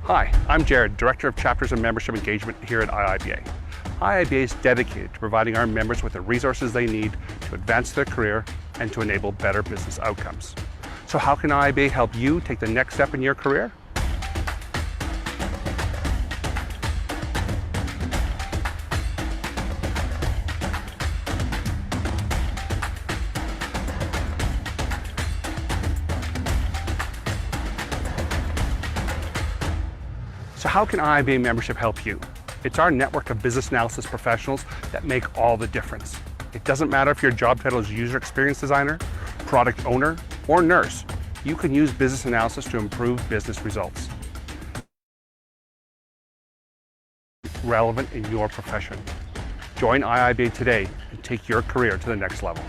Hi, I'm Jared, Director of Chapters and Membership Engagement here at IIBA. IIBA is dedicated to providing our members with the resources they need to advance their career and to enable better business outcomes. So how can IIBA help you take the next step in your career? So how can IIBA membership help you? It's our network of business analysis professionals that make all the difference. It doesn't matter if your job title is user experience designer, product owner, or nurse. You can use business analysis to improve business results relevant in your profession. Join IIBA today and take your career to the next level.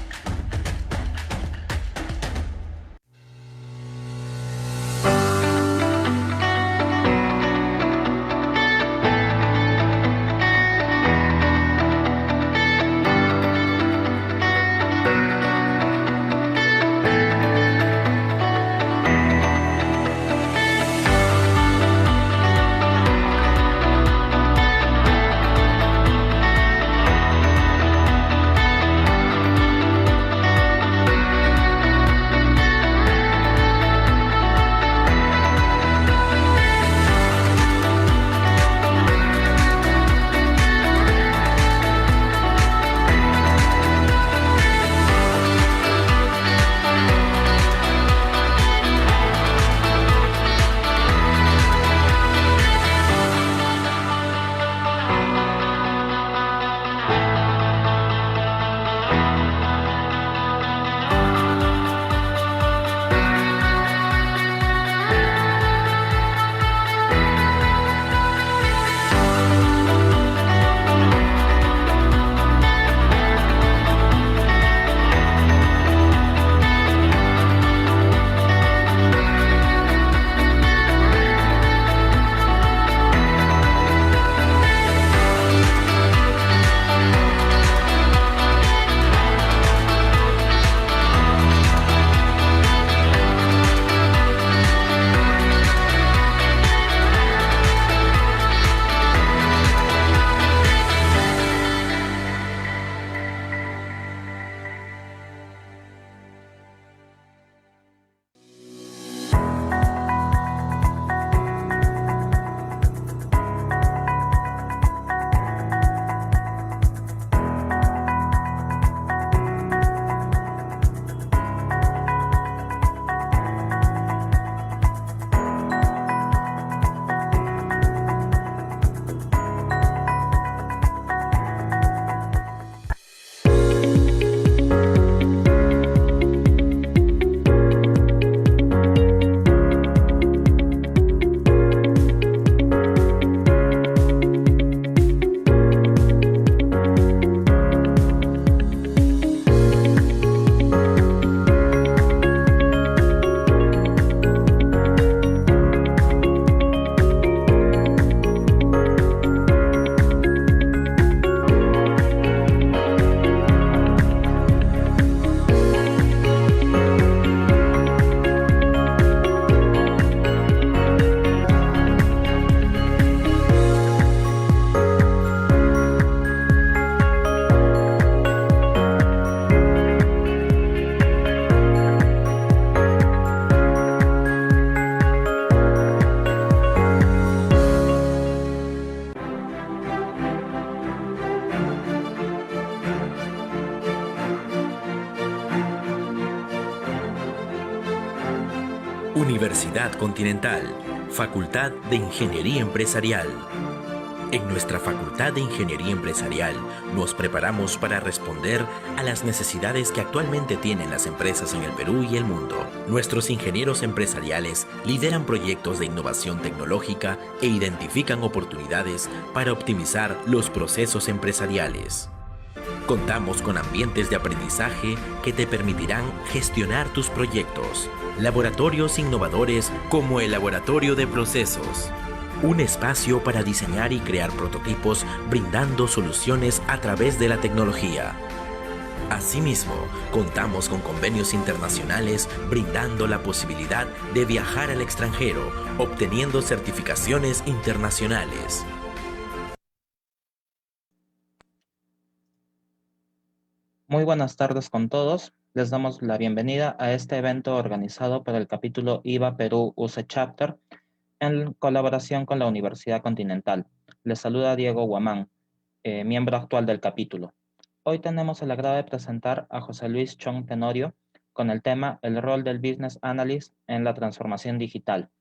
Universidad Continental, Facultad de Ingeniería Empresarial. En nuestra Facultad de Ingeniería Empresarial nos preparamos para responder a las necesidades que actualmente tienen las empresas en el Perú y el mundo. Nuestros ingenieros empresariales lideran proyectos de innovación tecnológica e identifican oportunidades para optimizar los procesos empresariales. Contamos con ambientes de aprendizaje que te permitirán gestionar tus proyectos. Laboratorios innovadores como el Laboratorio de Procesos. Un espacio para diseñar y crear prototipos brindando soluciones a través de la tecnología. Asimismo, contamos con convenios internacionales brindando la posibilidad de viajar al extranjero, obteniendo certificaciones internacionales. Muy buenas tardes con todos. Les damos la bienvenida a este evento organizado por el capítulo IVA Perú UC Chapter en colaboración con la Universidad Continental. Les saluda Diego Guamán, miembro actual del capítulo. Hoy tenemos el agrado de presentar a José Luis Chong Tenorio con el tema El rol del Business Analyst en la transformación digital.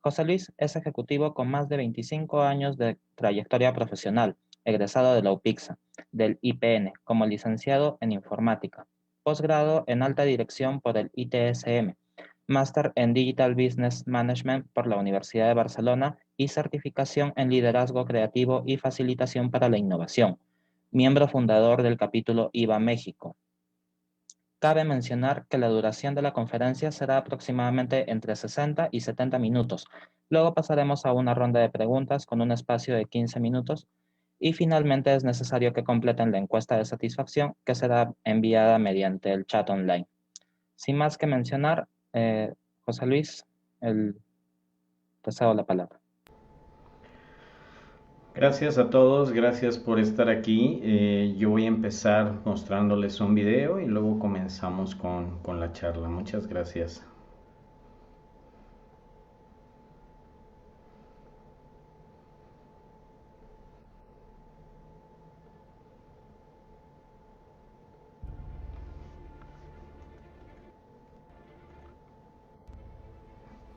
José Luis es ejecutivo con más de 25 años de trayectoria profesional, egresado de la UPIXA, del IPN, como licenciado en informática, posgrado en alta dirección por el ITSM, máster en Digital Business Management por la Universidad de Barcelona y certificación en liderazgo creativo y facilitación para la innovación, miembro fundador del capítulo IVA México. Cabe mencionar que la duración de la conferencia será aproximadamente entre 60 y 70 minutos. Luego pasaremos a una ronda de preguntas con un espacio de 15 minutos y finalmente es necesario que completen la encuesta de satisfacción que será enviada mediante el chat online. Sin más que mencionar, José Luis, te cedo la palabra. Gracias a todos, gracias por estar aquí. Yo voy a empezar mostrándoles un video y luego comenzamos con la charla. Muchas gracias.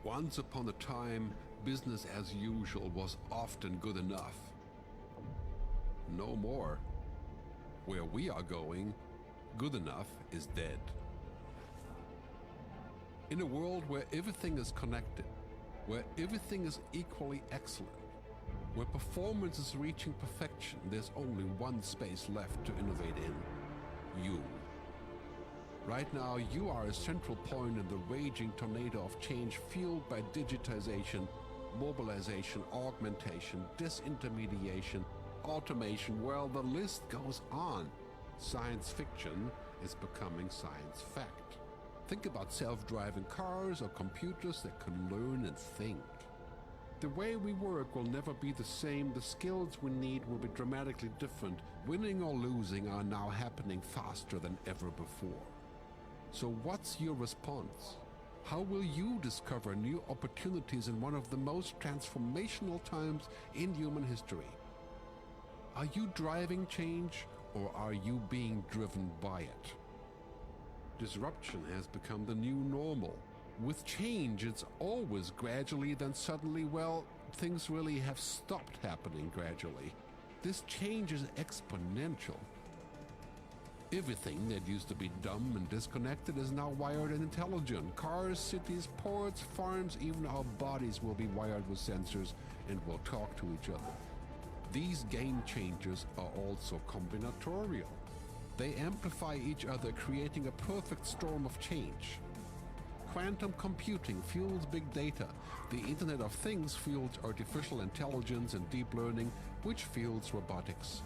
Once upon a time, business as usual was often good enough. No more. Where we are going, good enough is dead. In a world where everything is connected, where everything is equally excellent, where performance is reaching perfection, there's only one space left to innovate in: you. Right now, you are a central point in the raging tornado of change fueled by digitization, mobilization, augmentation, disintermediation, automation. Well, the list goes on. Science fiction is becoming science fact. Think about self-driving cars or computers that can learn and think. The way we work will never be the same. The skills we need will be dramatically different. Winning or losing are now happening faster than ever before. So what's your response? How will you discover new opportunities in one of the most transformational times in human history? Are you driving change, or are you being driven by it? Disruption has become the new normal. With change, it's always gradually, then suddenly, well, things really have stopped happening gradually. This change is exponential. Everything that used to be dumb and disconnected is now wired and intelligent. Cars, cities, ports, farms, even our bodies will be wired with sensors and will talk to each other. These game changers are also combinatorial. They amplify each other, creating a perfect storm of change. Quantum computing fuels big data. The Internet of Things fuels artificial intelligence and deep learning, which fuels robotics.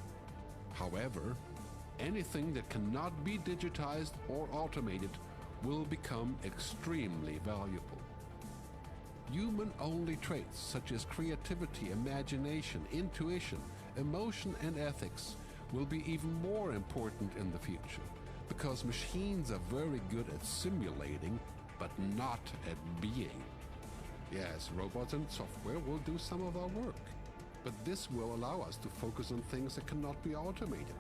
However, anything that cannot be digitized or automated will become extremely valuable. Human-only traits such as creativity, imagination, intuition, emotion, and ethics will be even more important in the future, because machines are very good at simulating, but not at being. Yes, robots and software will do some of our work, but this will allow us to focus on things that cannot be automated.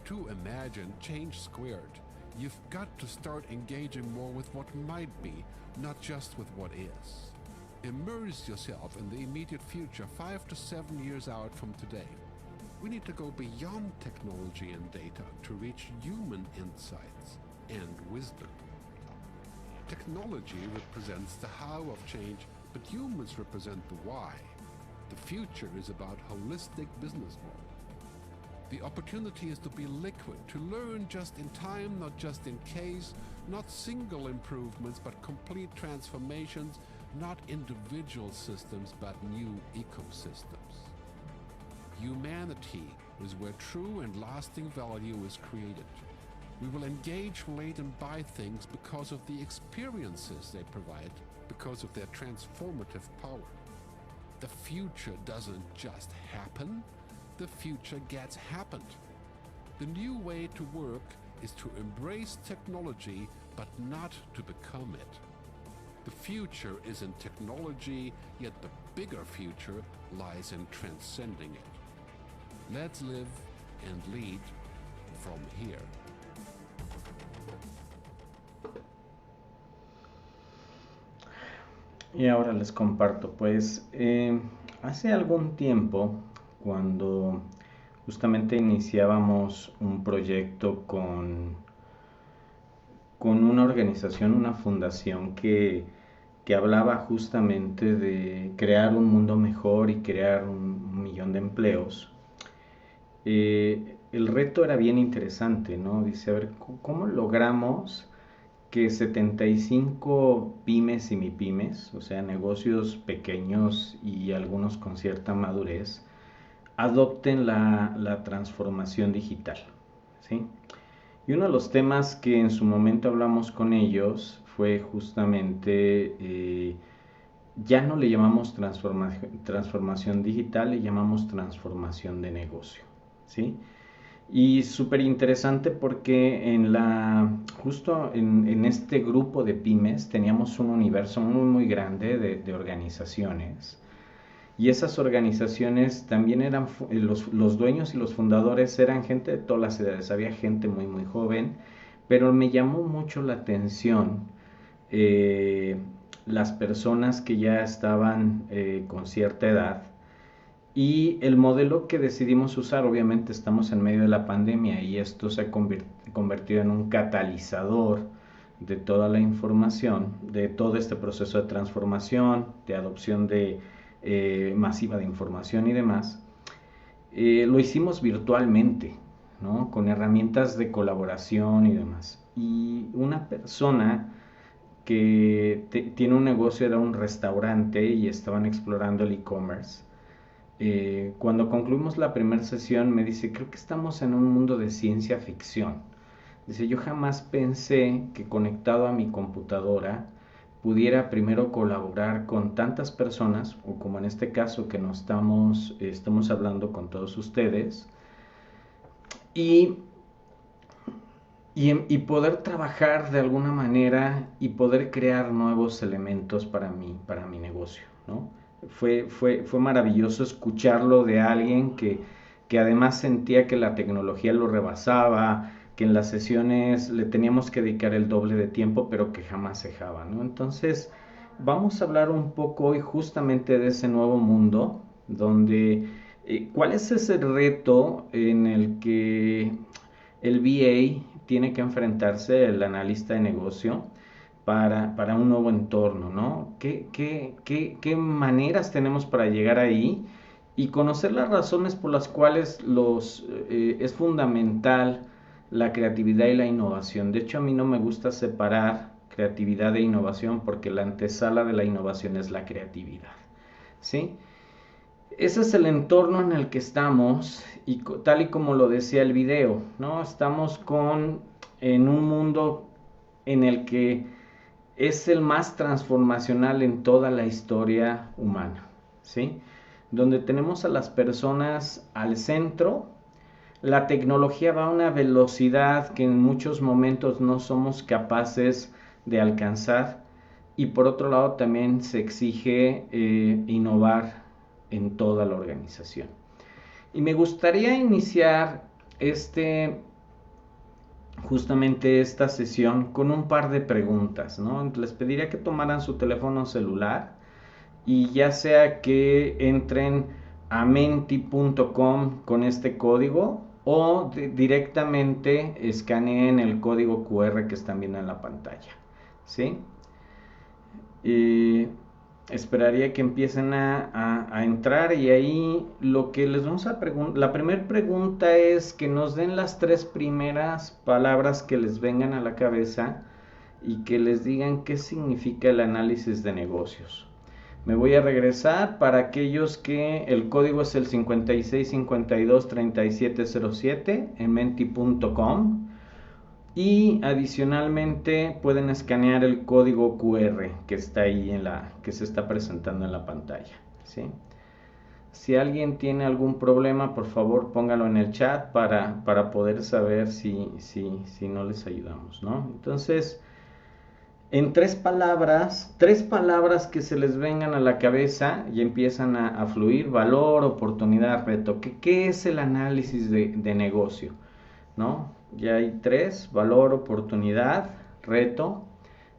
To imagine change squared, you've got to start engaging more with what might be, not just with what is. Immerse yourself in the immediate future, 5 to 7 years out from today. We need to go beyond technology and data to reach human insights and wisdom. Technology represents the how of change, but humans represent the why. The future is about holistic business model. The opportunity is to be liquid, to learn just in time, not just in case, not single improvements, but complete transformations, not individual systems, but new ecosystems. Humanity is where true and lasting value is created. We will engage, relate, and buy things because of the experiences they provide, because of their transformative power. The future doesn't just happen, the future gets happened. The new way to work is to embrace technology, but not to become it. The future is in technology, yet the bigger future lies in transcending it. Let's live and lead from here. Y ahora les comparto, pues hace algún tiempo, cuando justamente iniciábamos un proyecto con una organización, una fundación que hablaba justamente de crear un mundo mejor y crear 1,000,000 de empleos. El reto era bien interesante, ¿no? Dice, a ver, ¿cómo logramos que 75 pymes y mipymes, o sea, negocios pequeños y algunos con cierta madurez, adopten la transformación digital, ¿sí? Y uno de los temas que en su momento hablamos con ellos fue justamente, ya no le llamamos transformación digital, le llamamos transformación de negocio, ¿sí? Y súper interesante porque justo en este grupo de pymes teníamos un universo muy muy grande de organizaciones, y esas organizaciones también eran, los dueños y los fundadores eran gente de todas las edades, había gente muy muy joven, pero me llamó mucho la atención las personas que ya estaban con cierta edad. Y el modelo que decidimos usar, obviamente estamos en medio de la pandemia y esto se ha convertido en un catalizador de toda la información, de todo este proceso de transformación, de adopción masiva de información y demás. Lo hicimos virtualmente, ¿no? Con herramientas de colaboración y demás. Y una persona que tiene un negocio, era un restaurante y estaban explorando el e-commerce. Cuando concluimos la primera sesión me dice, creo que estamos en un mundo de ciencia ficción. Dice, yo jamás pensé que conectado a mi computadora pudiera primero colaborar con tantas personas, o como en este caso que nos estamos hablando con todos ustedes, y poder trabajar de alguna manera y poder crear nuevos elementos para mi negocio, ¿no? Fue maravilloso escucharlo de alguien que además sentía que la tecnología lo rebasaba, que en las sesiones le teníamos que dedicar el doble de tiempo, pero que jamás cejaba, ¿no? Entonces, vamos a hablar un poco hoy justamente de ese nuevo mundo, donde, ¿cuál es ese reto en el que el VA tiene que enfrentarse, el analista de negocio, para un nuevo entorno, ¿no? ¿Qué maneras tenemos para llegar ahí? Y conocer las razones por las cuales es fundamental la creatividad y la innovación. De hecho, a mí no me gusta separar creatividad e innovación porque la antesala de la innovación es la creatividad, ¿sí? Ese es el entorno en el que estamos y tal y como lo decía el video, ¿no? Estamos en un mundo en el que es el más transformacional en toda la historia humana, ¿sí? Donde tenemos a las personas al centro, la tecnología va a una velocidad que en muchos momentos no somos capaces de alcanzar, y por otro lado también se exige innovar en toda la organización. Y me gustaría iniciar justamente esta sesión con un par de preguntas, ¿no? Les pediría que tomaran su teléfono celular y ya sea que entren a menti.com con este código o directamente escaneen el código QR que están viendo en la pantalla, ¿sí? Esperaría que empiecen a entrar, y ahí lo que les vamos a preguntar, la primera pregunta es que nos den las 3 primeras palabras que les vengan a la cabeza y que les digan qué significa el análisis de negocios. Me voy a regresar para aquellos que el código es el 56523707 en menti.com. Y adicionalmente pueden escanear el código QR que está ahí que se está presentando en la pantalla, ¿sí? Si alguien tiene algún problema, por favor póngalo en el chat para poder saber si no les ayudamos, ¿no? Entonces, en tres palabras que se les vengan a la cabeza y empiezan a fluir: valor, oportunidad, reto. ¿Qué es el análisis de negocio? ¿No? Ya hay tres: valor, oportunidad, reto,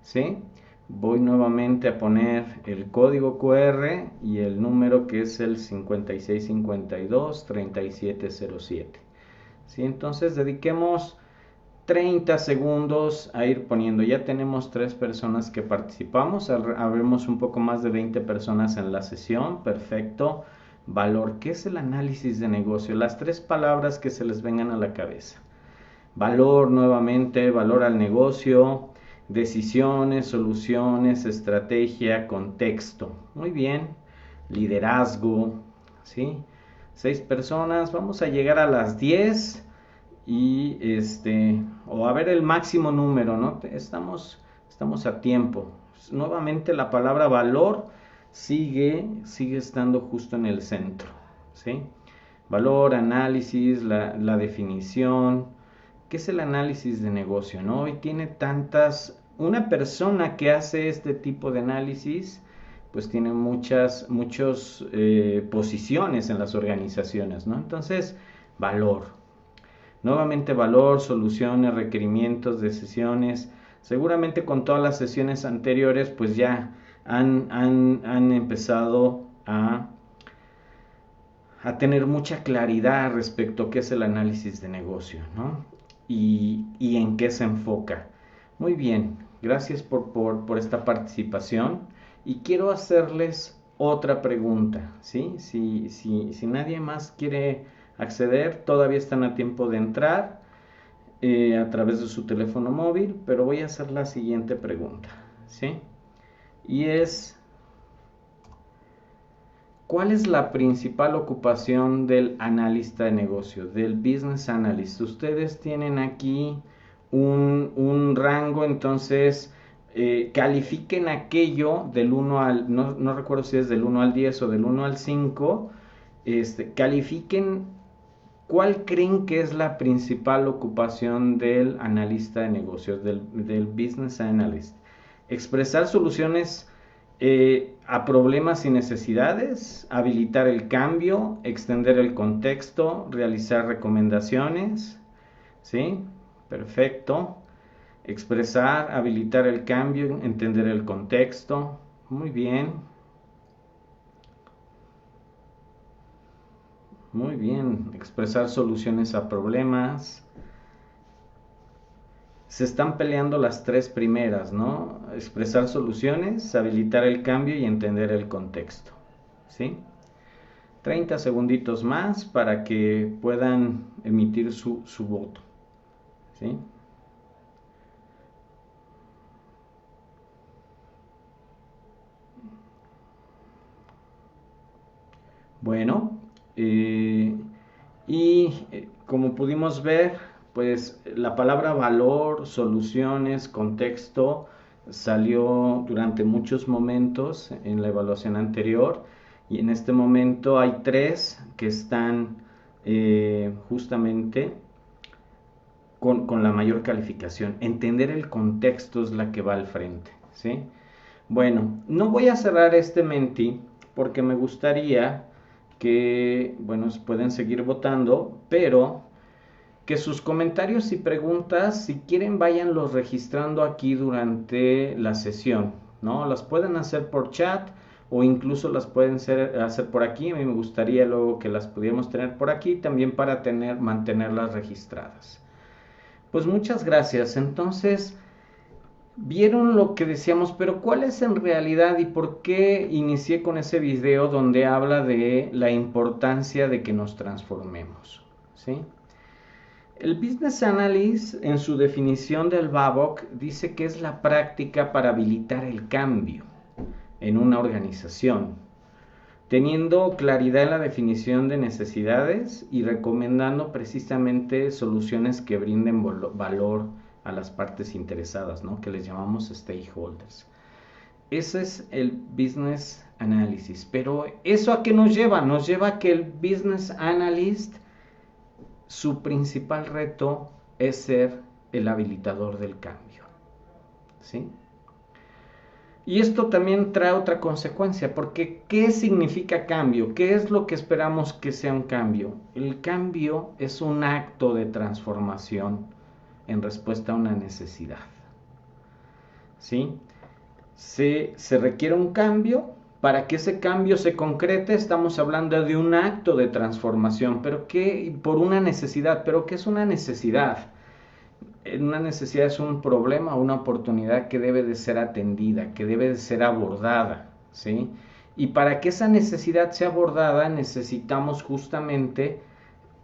¿sí? Voy nuevamente a poner el código QR y el número, que es el 56523707, ¿sí? Entonces dediquemos 30 segundos a ir poniendo. Ya tenemos 3 personas que participamos, habemos un poco más de 20 personas en la sesión. Perfecto. Valor. ¿Qué es el análisis de negocio? Las 3 palabras que se les vengan a la cabeza: valor, nuevamente, valor al negocio, decisiones, soluciones, estrategia, contexto. Muy bien. Liderazgo, ¿sí? 6 personas, vamos a llegar a las 10 y o a ver el máximo número, ¿no? Estamos a tiempo. Nuevamente la palabra valor sigue estando justo en el centro, ¿sí? Valor, análisis, la definición. ¿Qué es el análisis de negocio, no? Hoy tiene una persona que hace este tipo de análisis, pues tiene muchas posiciones en las organizaciones, ¿no? Entonces, valor. Nuevamente valor, soluciones, requerimientos, decisiones. Seguramente con todas las sesiones anteriores, pues ya han empezado a tener mucha claridad respecto a qué es el análisis de negocio, ¿no? Y en qué se enfoca. Muy bien, gracias por esta participación. Y quiero hacerles otra pregunta, ¿sí? Si nadie más quiere acceder, todavía están a tiempo de entrar a través de su teléfono móvil, pero voy a hacer la siguiente pregunta, ¿sí? Y es: ¿cuál es la principal ocupación del analista de negocio, del business analyst? Ustedes tienen aquí un rango, entonces califiquen aquello del 1 al, no recuerdo si es del 1 al 10 o del 1 al 5, califiquen cuál creen que es la principal ocupación del analista de negocios, del business analyst. Expresar soluciones a problemas y necesidades, habilitar el cambio, extender el contexto, realizar recomendaciones, ¿sí? Perfecto. Expresar, habilitar el cambio, entender el contexto. Muy bien. Muy bien. Expresar soluciones a problemas. Se están peleando las 3 primeras, ¿no? Expresar soluciones, habilitar el cambio y entender el contexto, ¿sí? 30 segunditos más para que puedan emitir su voto, ¿sí? Bueno, como pudimos ver, pues la palabra valor, soluciones, contexto salió durante muchos momentos en la evaluación anterior, y en este momento hay 3 que están justamente con la mayor calificación. Entender el contexto es la que va al frente, ¿sí? Bueno, no voy a cerrar este Menti porque me gustaría que, bueno, pueden seguir votando, pero que sus comentarios y preguntas, si quieren, váyanlos registrando aquí durante la sesión, ¿no? Las pueden hacer por chat o incluso las pueden hacer por aquí. A mí me gustaría luego que las pudiéramos tener por aquí también para mantenerlas registradas. Pues muchas gracias. Entonces, vieron lo que decíamos, pero ¿cuál es en realidad y por qué inicié con ese video donde habla de la importancia de que nos transformemos, ¿sí? El Business Analyst, en su definición del BABOK, dice que es la práctica para habilitar el cambio. en una organización, teniendo claridad en la definición de necesidades y recomendando precisamente soluciones que brinden valor a las partes interesadas, ¿no? Que les llamamos stakeholders. Ese es el business analysis. Pero ¿eso a qué nos lleva? Nos lleva a que el business analyst, su principal reto es ser el habilitador del cambio, ¿sí? Y esto también trae otra consecuencia, porque ¿qué significa cambio? ¿Qué es lo que esperamos que sea un cambio? El cambio es un acto de transformación en respuesta a una necesidad, ¿sí? Se requiere un cambio. Para que ese cambio se concrete, estamos hablando de un acto de transformación, pero que por una necesidad. ¿Pero qué es una necesidad? Una necesidad es un problema, una oportunidad que debe de ser atendida, que debe de ser abordada, ¿sí? Y para que esa necesidad sea abordada, necesitamos justamente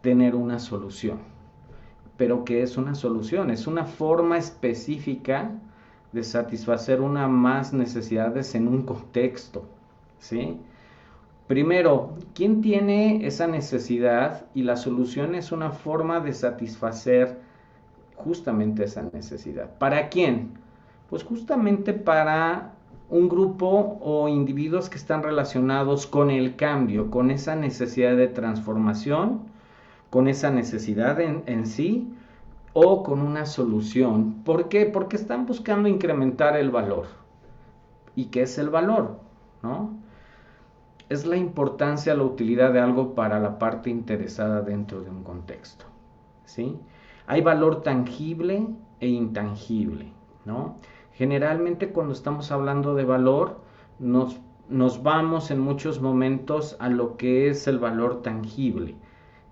tener una solución. ¿Pero qué es una solución? Es una forma específica de satisfacer una más necesidades en un contexto, ¿sí? Primero, ¿quién tiene esa necesidad? Y la solución es una forma de satisfacer justamente esa necesidad. ¿Para quién? Pues justamente para un grupo o individuos que están relacionados con el cambio, con esa necesidad de transformación, con esa necesidad en sí, o con una solución. ¿Por qué? Porque están buscando incrementar el valor. ¿Y qué es el valor? ¿No? Es la importancia, la utilidad de algo para la parte interesada dentro de un contexto, ¿sí? Hay valor tangible e intangible, ¿no? Generalmente cuando estamos hablando de valor, nos vamos en muchos momentos a lo que es el valor tangible,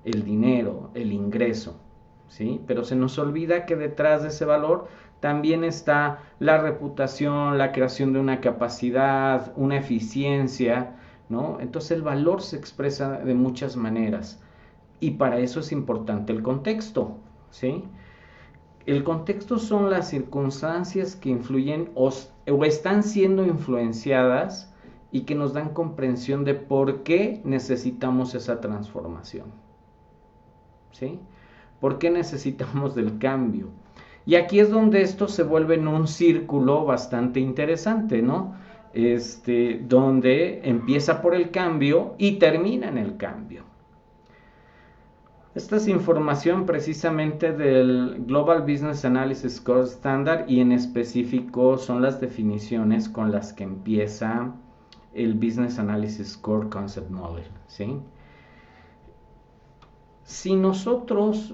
el dinero, el ingreso, ¿sí? Pero se nos olvida que detrás de ese valor también está la reputación, la creación de una capacidad, una eficiencia, ¿no? Entonces el valor se expresa de muchas maneras y para eso es importante el contexto, ¿sí? El contexto son las circunstancias que influyen o están siendo influenciadas y que nos dan comprensión de por qué necesitamos esa transformación, ¿sí? ¿Por qué necesitamos del cambio? Y aquí es donde esto se vuelve en un círculo bastante interesante, ¿no? Donde empieza por el cambio y termina en el cambio. Esta es información precisamente del Global Business Analysis Score Standard y en específico son las definiciones con las que empieza el Business Analysis Score Concept Model, ¿sí? Si nosotros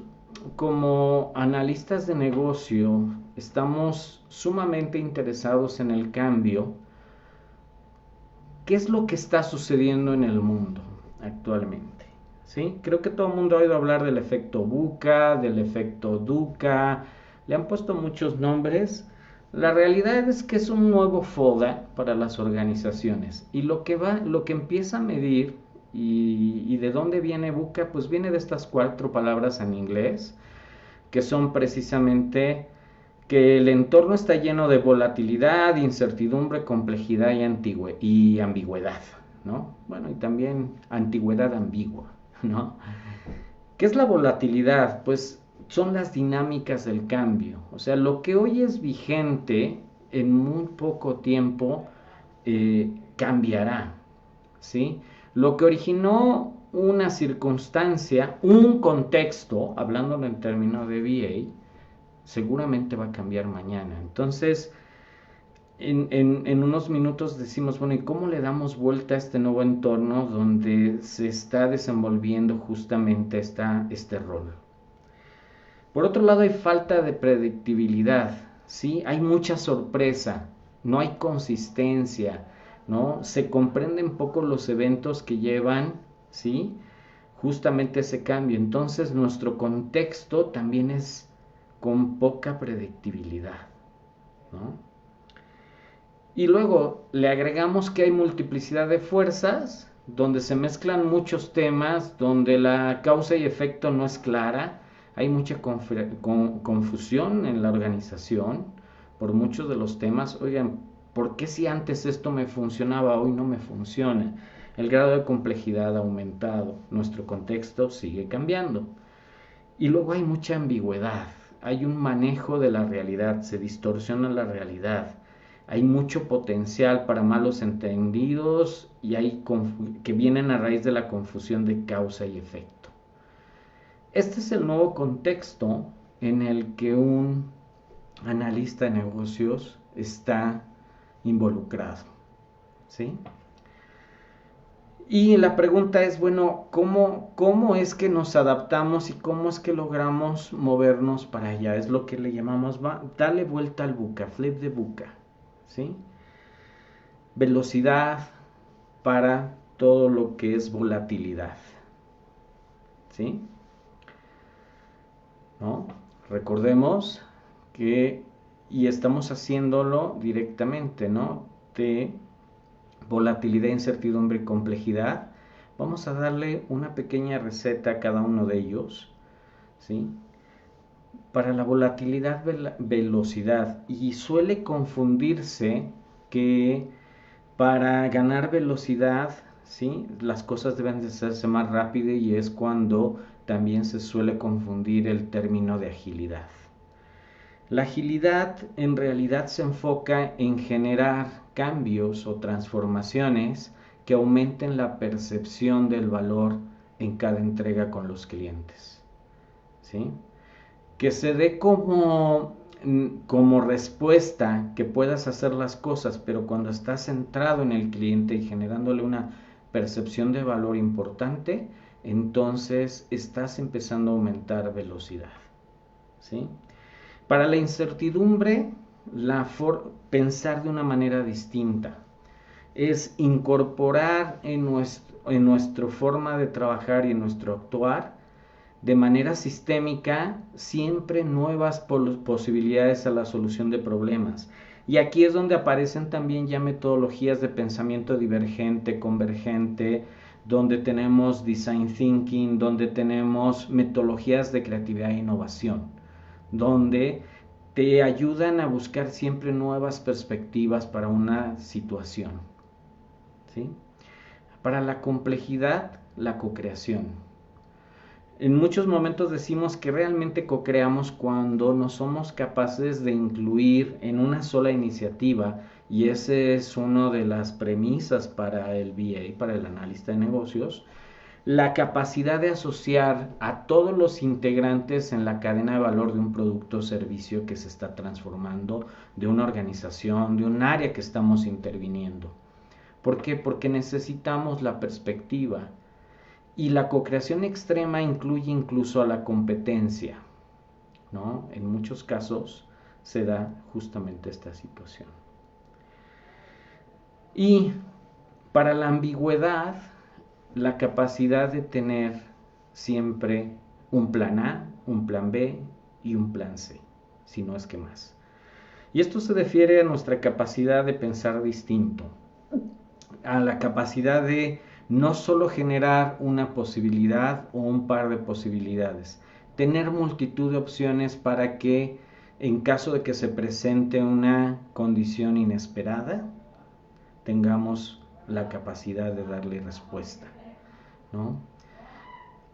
como analistas de negocio estamos sumamente interesados en el cambio, ¿qué es lo que está sucediendo en el mundo actualmente? ¿Sí? Creo que todo el mundo ha oído hablar del efecto VUCA, del efecto DUCA, le han puesto muchos nombres. La realidad es que es un nuevo FODA para las organizaciones y lo que empieza a medir y de dónde viene VUCA, pues viene de estas 4 palabras en inglés que son precisamente que el entorno está lleno de volatilidad, incertidumbre, complejidad y ambigüedad, ¿no? Bueno, y también antigüedad ambigua, ¿no? ¿Qué es la volatilidad? Pues son las dinámicas del cambio. O sea, lo que hoy es vigente en muy poco tiempo cambiará, ¿sí? Lo que originó una circunstancia, un contexto, hablando en términos de VA, seguramente va a cambiar mañana. Entonces, en unos minutos decimos, bueno, ¿y cómo le damos vuelta a este nuevo entorno donde se está desenvolviendo justamente este rol? Por otro lado, hay falta de predictibilidad, ¿sí? Hay mucha sorpresa, no hay consistencia, ¿no? Se comprenden poco los eventos que llevan, ¿sí? Justamente ese cambio. Entonces, nuestro contexto también es con poca predictibilidad, ¿no? Y luego le agregamos que hay multiplicidad de fuerzas, donde se mezclan muchos temas, donde la causa y efecto no es clara, hay mucha confusión en la organización por muchos de los temas. Oigan, ¿Por qué si antes esto me funcionaba, hoy no me funciona? El grado de complejidad ha aumentado, nuestro contexto sigue cambiando. Y luego hay mucha ambigüedad, hay un manejo de la realidad, se distorsiona la realidad, hay mucho potencial para malos entendidos y hay que vienen a raíz de la confusión de causa y efecto. Este es el nuevo contexto en el que un analista de negocios está involucrado, ¿sí? Y la pregunta es, bueno, ¿cómo es que nos adaptamos y cómo es que logramos movernos para allá? Es lo que le llamamos, dale vuelta al buca, flip the buca, ¿sí? Velocidad para todo lo que es volatilidad, ¿sí? ¿No? Recordemos que, y estamos haciéndolo directamente, ¿no? De volatilidad, incertidumbre y complejidad. Vamos a darle una pequeña receta a cada uno de ellos, ¿sí? Para la volatilidad, velocidad, y suele confundirse que para ganar velocidad, ¿sí?, las cosas deben de hacerse más rápido, y es cuando también se suele confundir el término de agilidad. La agilidad en realidad se enfoca en generar cambios o transformaciones que aumenten la percepción del valor en cada entrega con los clientes, ¿sí? Que se dé como respuesta que puedas hacer las cosas, pero cuando estás centrado en el cliente y generándole una percepción de valor importante, entonces estás empezando a aumentar velocidad, ¿sí? Para la incertidumbre, pensar de una manera distinta es incorporar en nuestra forma de trabajar y en nuestro actuar de manera sistémica siempre nuevas posibilidades a la solución de problemas. Y aquí es donde aparecen también ya metodologías de pensamiento divergente, convergente, donde tenemos design thinking, donde tenemos metodologías de creatividad e innovación, donde te ayudan a buscar siempre nuevas perspectivas para una situación, ¿sí? Para la complejidad, la cocreación. En muchos momentos decimos que realmente co-creamos cuando no somos capaces de incluir en una sola iniciativa, y ese es una de las premisas para el VA, para el analista de negocios, la capacidad de asociar a todos los integrantes en la cadena de valor de un producto o servicio que se está transformando, de una organización, de un área que estamos interviniendo. ¿Por qué? Porque necesitamos la perspectiva. Y la co-creación extrema incluye incluso a la competencia, ¿no? En muchos casos se da justamente esta situación. Y para la ambigüedad, la capacidad de tener siempre un plan A, un plan B y un plan C, si no es que más. Y esto se refiere a nuestra capacidad de pensar distinto, a la capacidad de no solo generar una posibilidad o un par de posibilidades, tener multitud de opciones para que en caso de que se presente una condición inesperada, tengamos la capacidad de darle respuesta, ¿no?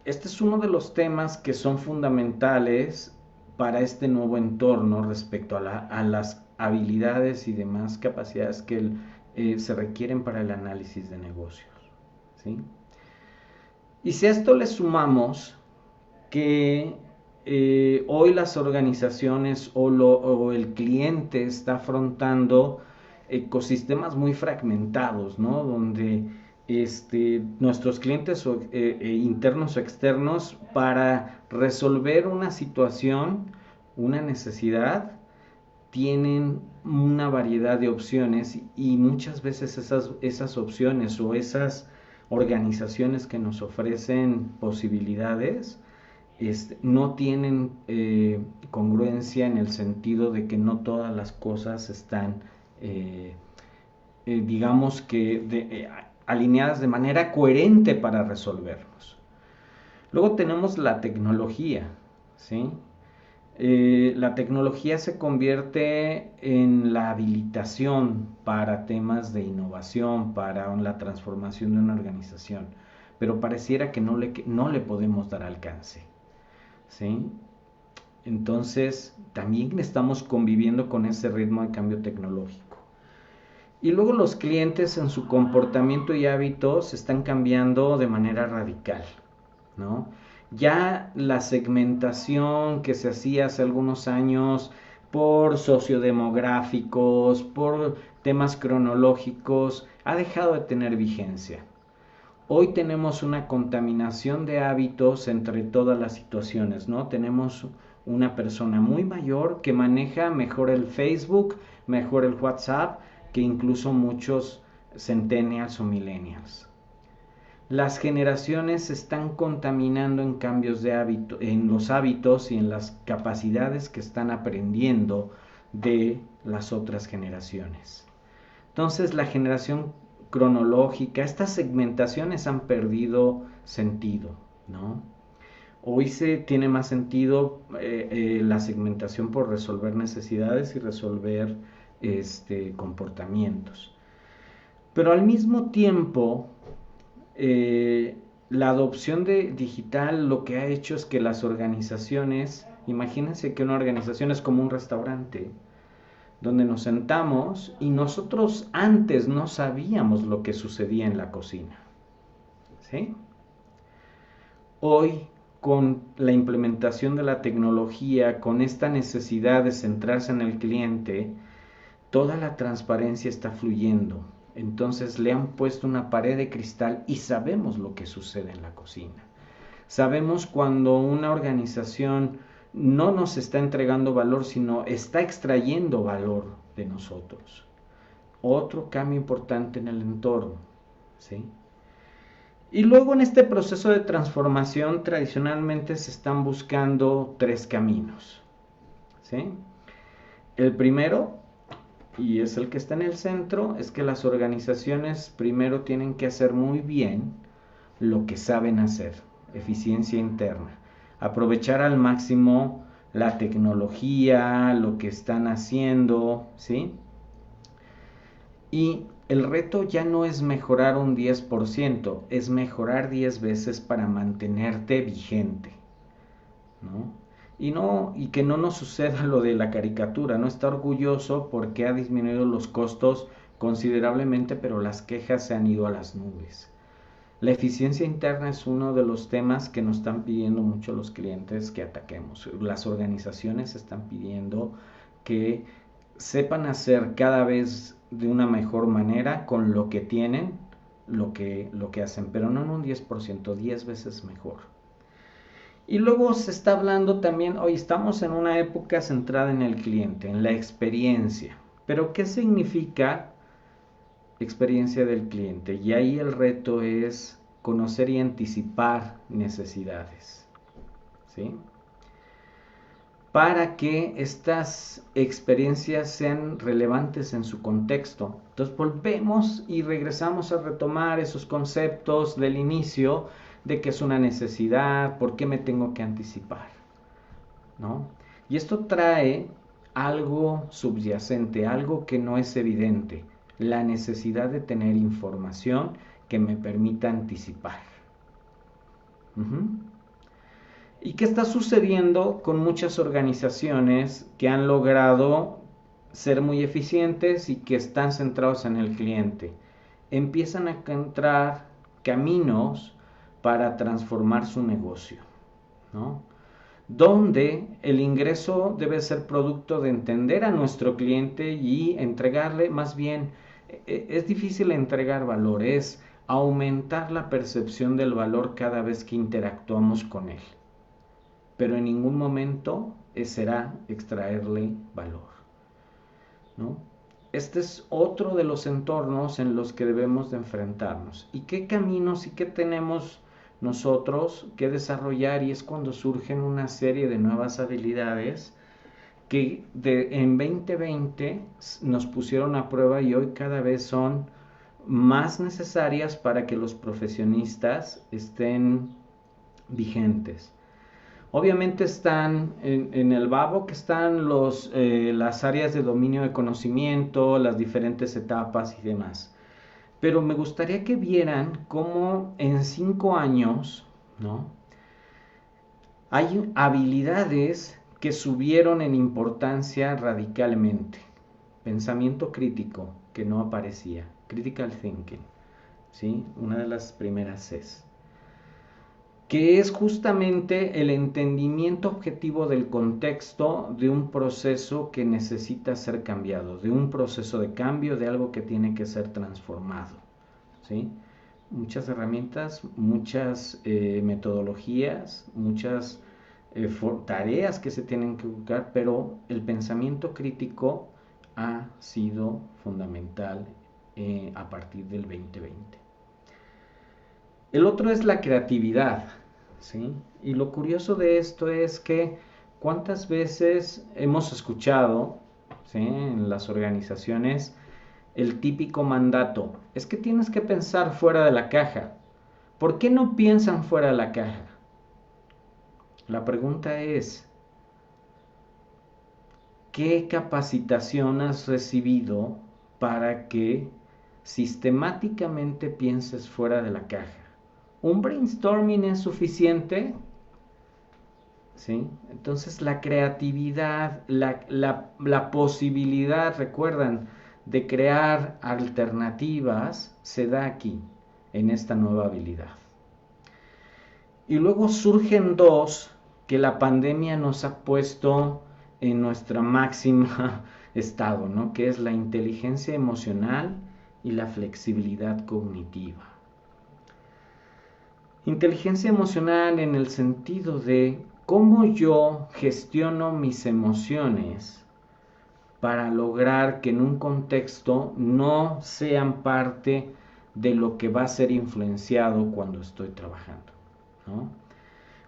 Este es uno de los temas que son fundamentales para este nuevo entorno respecto a las habilidades y demás capacidades que se requieren para el análisis de negocios, ¿sí? Y si a esto le sumamos que hoy las organizaciones o el cliente está afrontando ecosistemas muy fragmentados, ¿no? Donde nuestros clientes internos o externos, para resolver una situación, una necesidad, tienen una variedad de opciones, y muchas veces esas opciones o esas organizaciones que nos ofrecen posibilidades no tienen congruencia, en el sentido de que no todas las cosas están digamos que alineadas de manera coherente para resolverlos. Luego tenemos la tecnología, ¿sí? La tecnología se convierte en la habilitación para temas de innovación, para la transformación de una organización, pero pareciera que no le podemos dar alcance, ¿sí? Entonces, también estamos conviviendo con ese ritmo de cambio tecnológico. Y luego los clientes en su comportamiento y hábitos están cambiando de manera radical, ¿no? Ya la segmentación que se hacía hace algunos años por sociodemográficos, por temas cronológicos, ha dejado de tener vigencia. Hoy tenemos una contaminación de hábitos entre todas las situaciones, ¿no? Tenemos una persona muy mayor que maneja mejor el Facebook, mejor el WhatsApp, que incluso muchos centennials o millennials. Las generaciones se están contaminando en cambios de hábito, en los hábitos y en las capacidades que están aprendiendo de las otras generaciones. Entonces, la generación cronológica, estas segmentaciones han perdido sentido, ¿no? Hoy se tiene más sentido la segmentación por resolver necesidades y resolver comportamientos. Pero al mismo tiempo, la adopción de digital lo que ha hecho es que las organizaciones, imagínense que una organización es como un restaurante, donde nos sentamos y nosotros antes no sabíamos lo que sucedía en la cocina, ¿sí? Hoy, con la implementación de la tecnología, con esta necesidad de centrarse en el cliente, toda la transparencia está fluyendo. Entonces le han puesto una pared de cristal y sabemos lo que sucede en la cocina. Sabemos cuando una organización no nos está entregando valor, sino está extrayendo valor de nosotros. Otro cambio importante en el entorno, ¿sí? Y luego en este proceso de transformación tradicionalmente se están buscando 3 caminos, ¿sí? El primero, y es el que está en el centro, es que las organizaciones primero tienen que hacer muy bien lo que saben hacer, eficiencia interna, aprovechar al máximo la tecnología, lo que están haciendo, ¿sí? Y el reto ya no es mejorar un 10%, es mejorar 10 veces para mantenerte vigente, ¿no? Y que no nos suceda lo de la caricatura, no está orgulloso porque ha disminuido los costos considerablemente, pero las quejas se han ido a las nubes. La eficiencia interna es uno de los temas que nos están pidiendo mucho los clientes que ataquemos. Las organizaciones están pidiendo que sepan hacer cada vez de una mejor manera con lo que tienen, lo que hacen, pero no en un 10%, 10 veces mejor. Y luego se está hablando también, hoy estamos en una época centrada en el cliente, en la experiencia. Pero ¿qué significa experiencia del cliente? Y ahí el reto es conocer y anticipar necesidades, ¿sí? Para que estas experiencias sean relevantes en su contexto. Entonces volvemos y regresamos a retomar esos conceptos del inicio de que es una necesidad, por qué me tengo que anticipar, ¿no? Y esto trae algo subyacente, algo que no es evidente, la necesidad de tener información que me permita anticipar. ¿Y qué está sucediendo con muchas organizaciones que han logrado ser muy eficientes y que están centrados en el cliente? Empiezan a encontrar caminos para transformar su negocio, ¿no? Donde el ingreso debe ser producto de entender a nuestro cliente y entregarle, más bien, es difícil entregar valor, es aumentar la percepción del valor cada vez que interactuamos con él. Pero en ningún momento será extraerle valor, ¿no? Este es otro de los entornos en los que debemos de enfrentarnos. ¿Y qué caminos y qué tenemos nosotros que desarrollar? Y es cuando surgen una serie de nuevas habilidades que en 2020 nos pusieron a prueba y hoy cada vez son más necesarias para que los profesionistas estén vigentes. Obviamente están en el BABOK, están las áreas de dominio de conocimiento, las diferentes etapas y demás. Pero me gustaría que vieran cómo en 5 años, ¿no?, hay habilidades que subieron en importancia radicalmente. Pensamiento crítico, que no aparecía. Critical thinking, ¿sí? Una de las primeras Cs. Que es justamente el entendimiento objetivo del contexto de un proceso que necesita ser cambiado, de un proceso de cambio, de algo que tiene que ser transformado, ¿sí? Muchas herramientas, muchas metodologías, muchas tareas que se tienen que buscar, pero el pensamiento crítico ha sido fundamental a partir del 2020. El otro es la creatividad, ¿sí? Y lo curioso de esto es que cuántas veces hemos escuchado, ¿sí?, en las organizaciones el típico mandato, es que tienes que pensar fuera de la caja. ¿Por qué no piensan fuera de la caja? La pregunta es, ¿qué capacitación has recibido para que sistemáticamente pienses fuera de la caja? ¿Un brainstorming es suficiente? ¿Sí? Entonces la creatividad, la posibilidad, recuerdan, de crear alternativas se da aquí, en esta nueva habilidad. Y luego surgen dos que la pandemia nos ha puesto en nuestra máxima estado, ¿no?, que es la inteligencia emocional y la flexibilidad cognitiva. Inteligencia emocional en el sentido de cómo yo gestiono mis emociones para lograr que en un contexto no sean parte de lo que va a ser influenciado cuando estoy trabajando, ¿no?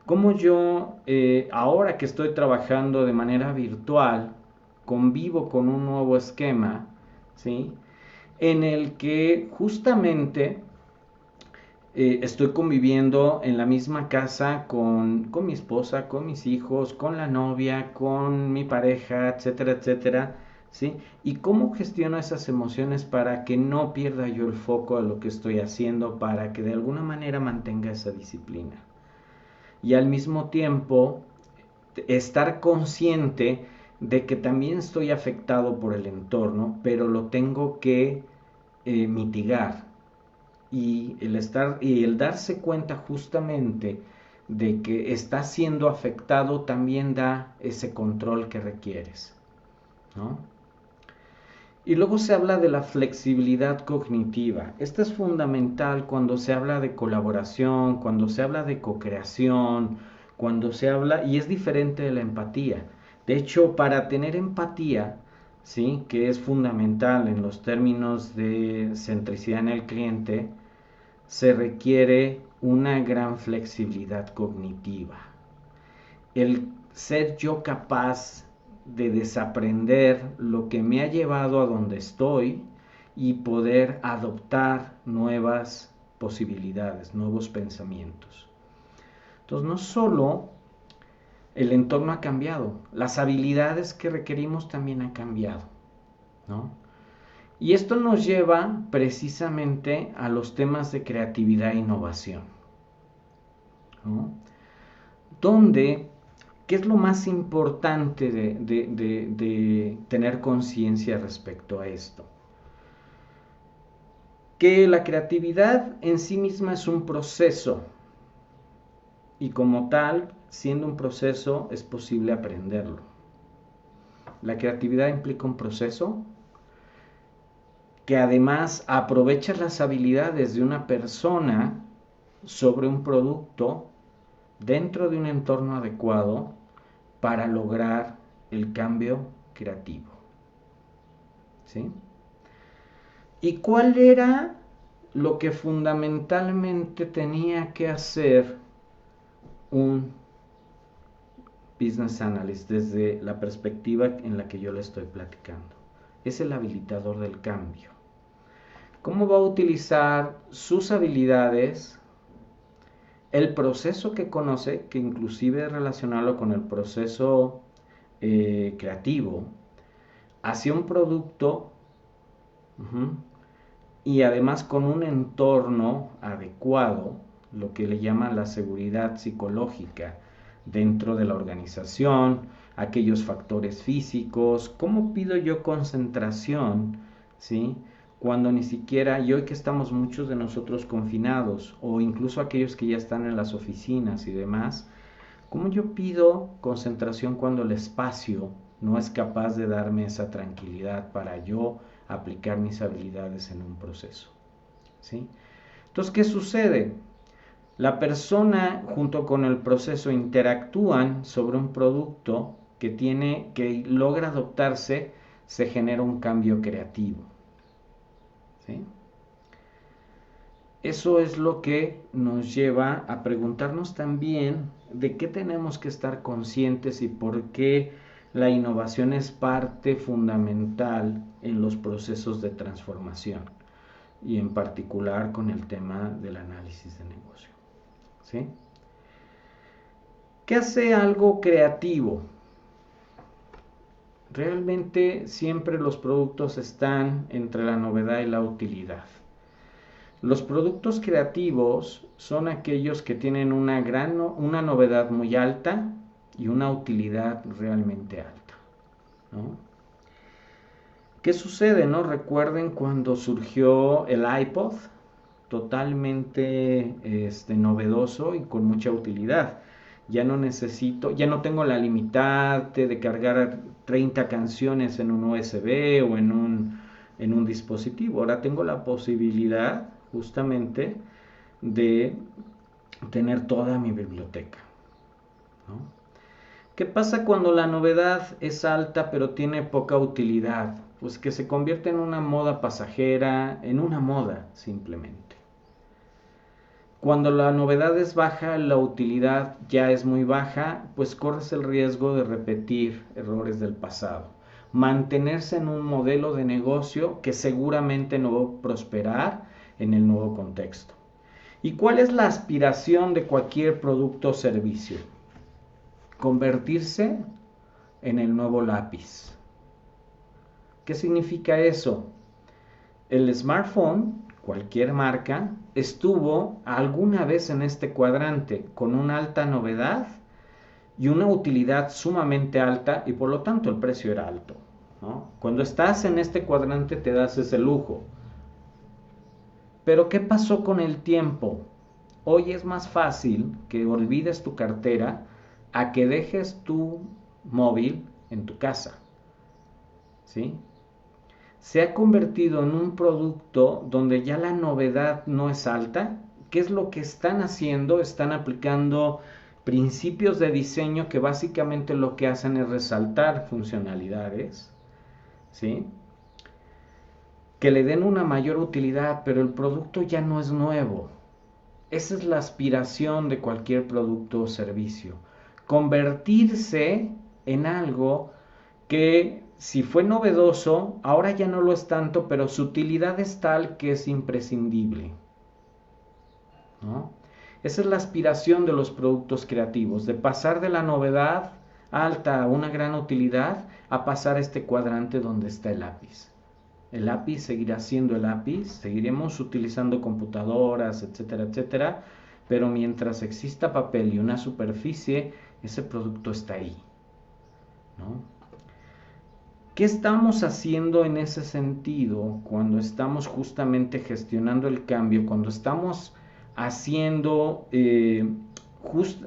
Cómo yo, ahora que estoy trabajando de manera virtual, convivo con un nuevo esquema, ¿sí?, en el que justamente estoy conviviendo en la misma casa con mi esposa, con mis hijos, con la novia, con mi pareja, etcétera, etcétera, ¿sí? Y cómo gestiono esas emociones para que no pierda yo el foco de lo que estoy haciendo, para que de alguna manera mantenga esa disciplina. Y al mismo tiempo, estar consciente de que también estoy afectado por el entorno, pero lo tengo que mitigar. Y el darse cuenta justamente de que estás siendo afectado también da ese control que requieres, ¿no? Y luego se habla de la flexibilidad cognitiva. Esta es fundamental cuando se habla de colaboración, cuando se habla de co-creación, cuando se habla, y es diferente de la empatía. De hecho, para tener empatía, ¿sí?, que es fundamental en los términos de centricidad en el cliente, se requiere una gran flexibilidad cognitiva. El ser yo capaz de desaprender lo que me ha llevado a donde estoy y poder adoptar nuevas posibilidades, nuevos pensamientos. Entonces, no solo el entorno ha cambiado, las habilidades que requerimos también han cambiado, ¿no? Y esto nos lleva precisamente a los temas de creatividad e innovación, ¿no? Donde, ¿qué es lo más importante de tener conciencia respecto a esto? Que la creatividad en sí misma es un proceso y como tal, siendo un proceso, es posible aprenderlo. La creatividad implica un proceso que además aprovecha las habilidades de una persona sobre un producto dentro de un entorno adecuado para lograr el cambio creativo, ¿sí? ¿Y cuál era lo que fundamentalmente tenía que hacer un business analyst desde la perspectiva en la que yo le estoy platicando? Es el habilitador del cambio. ¿Cómo va a utilizar sus habilidades el proceso que conoce, que inclusive relacionarlo con el proceso creativo, hacia un producto y además con un entorno adecuado, lo que le llaman la seguridad psicológica dentro de la organización, aquellos factores físicos, cómo pido yo concentración, ¿sí? Cuando ni siquiera, y hoy que estamos muchos de nosotros confinados, o incluso aquellos que ya están en las oficinas y demás, ¿cómo yo pido concentración cuando el espacio no es capaz de darme esa tranquilidad para yo aplicar mis habilidades en un proceso? ¿Sí? Entonces, ¿qué sucede? La persona junto con el proceso interactúan sobre un producto que logra adoptarse, se genera un cambio creativo. ¿Sí? Eso es lo que nos lleva a preguntarnos también de qué tenemos que estar conscientes y por qué la innovación es parte fundamental en los procesos de transformación y en particular con el tema del análisis de negocio. ¿Sí? ¿Qué hace algo creativo? Realmente siempre los productos están entre la novedad y la utilidad. Los productos creativos son aquellos que tienen una novedad muy alta y una utilidad realmente alta, ¿no? ¿Qué sucede, no? Recuerden cuando surgió el iPod, totalmente novedoso y con mucha utilidad. Ya no tengo la limitante de cargar 30 canciones en un USB o en un dispositivo. Ahora tengo la posibilidad justamente de tener toda mi biblioteca, ¿no? ¿Qué pasa cuando la novedad es alta pero tiene poca utilidad? Pues que se convierte en una moda pasajera, en una moda simplemente. Cuando la novedad es baja, la utilidad ya es muy baja, pues corres el riesgo de repetir errores del pasado. Mantenerse en un modelo de negocio que seguramente no va a prosperar en el nuevo contexto. ¿Y cuál es la aspiración de cualquier producto o servicio? Convertirse en el nuevo lápiz. ¿Qué significa eso? El smartphone, cualquier marca, estuvo alguna vez en este cuadrante con una alta novedad y una utilidad sumamente alta y por lo tanto el precio era alto, ¿no? Cuando estás en este cuadrante te das ese lujo. Pero ¿qué pasó con el tiempo? Hoy es más fácil que olvides tu cartera a que dejes tu móvil en tu casa, ¿sí? Se ha convertido en un producto donde ya la novedad no es alta. ¿Qué es lo que están haciendo? Están aplicando principios de diseño que básicamente lo que hacen es resaltar funcionalidades, ¿sí? Que le den una mayor utilidad, pero el producto ya no es nuevo. Esa es la aspiración de cualquier producto o servicio. Convertirse en algo que si fue novedoso, ahora ya no lo es tanto, pero su utilidad es tal que es imprescindible, ¿no? Esa es la aspiración de los productos creativos, de pasar de la novedad alta a una gran utilidad a pasar a este cuadrante donde está el lápiz. El lápiz seguirá siendo el lápiz, seguiremos utilizando computadoras, etcétera, etcétera, pero mientras exista papel y una superficie, ese producto está ahí, ¿no? ¿Qué estamos haciendo en ese sentido cuando estamos justamente gestionando el cambio, cuando estamos haciendo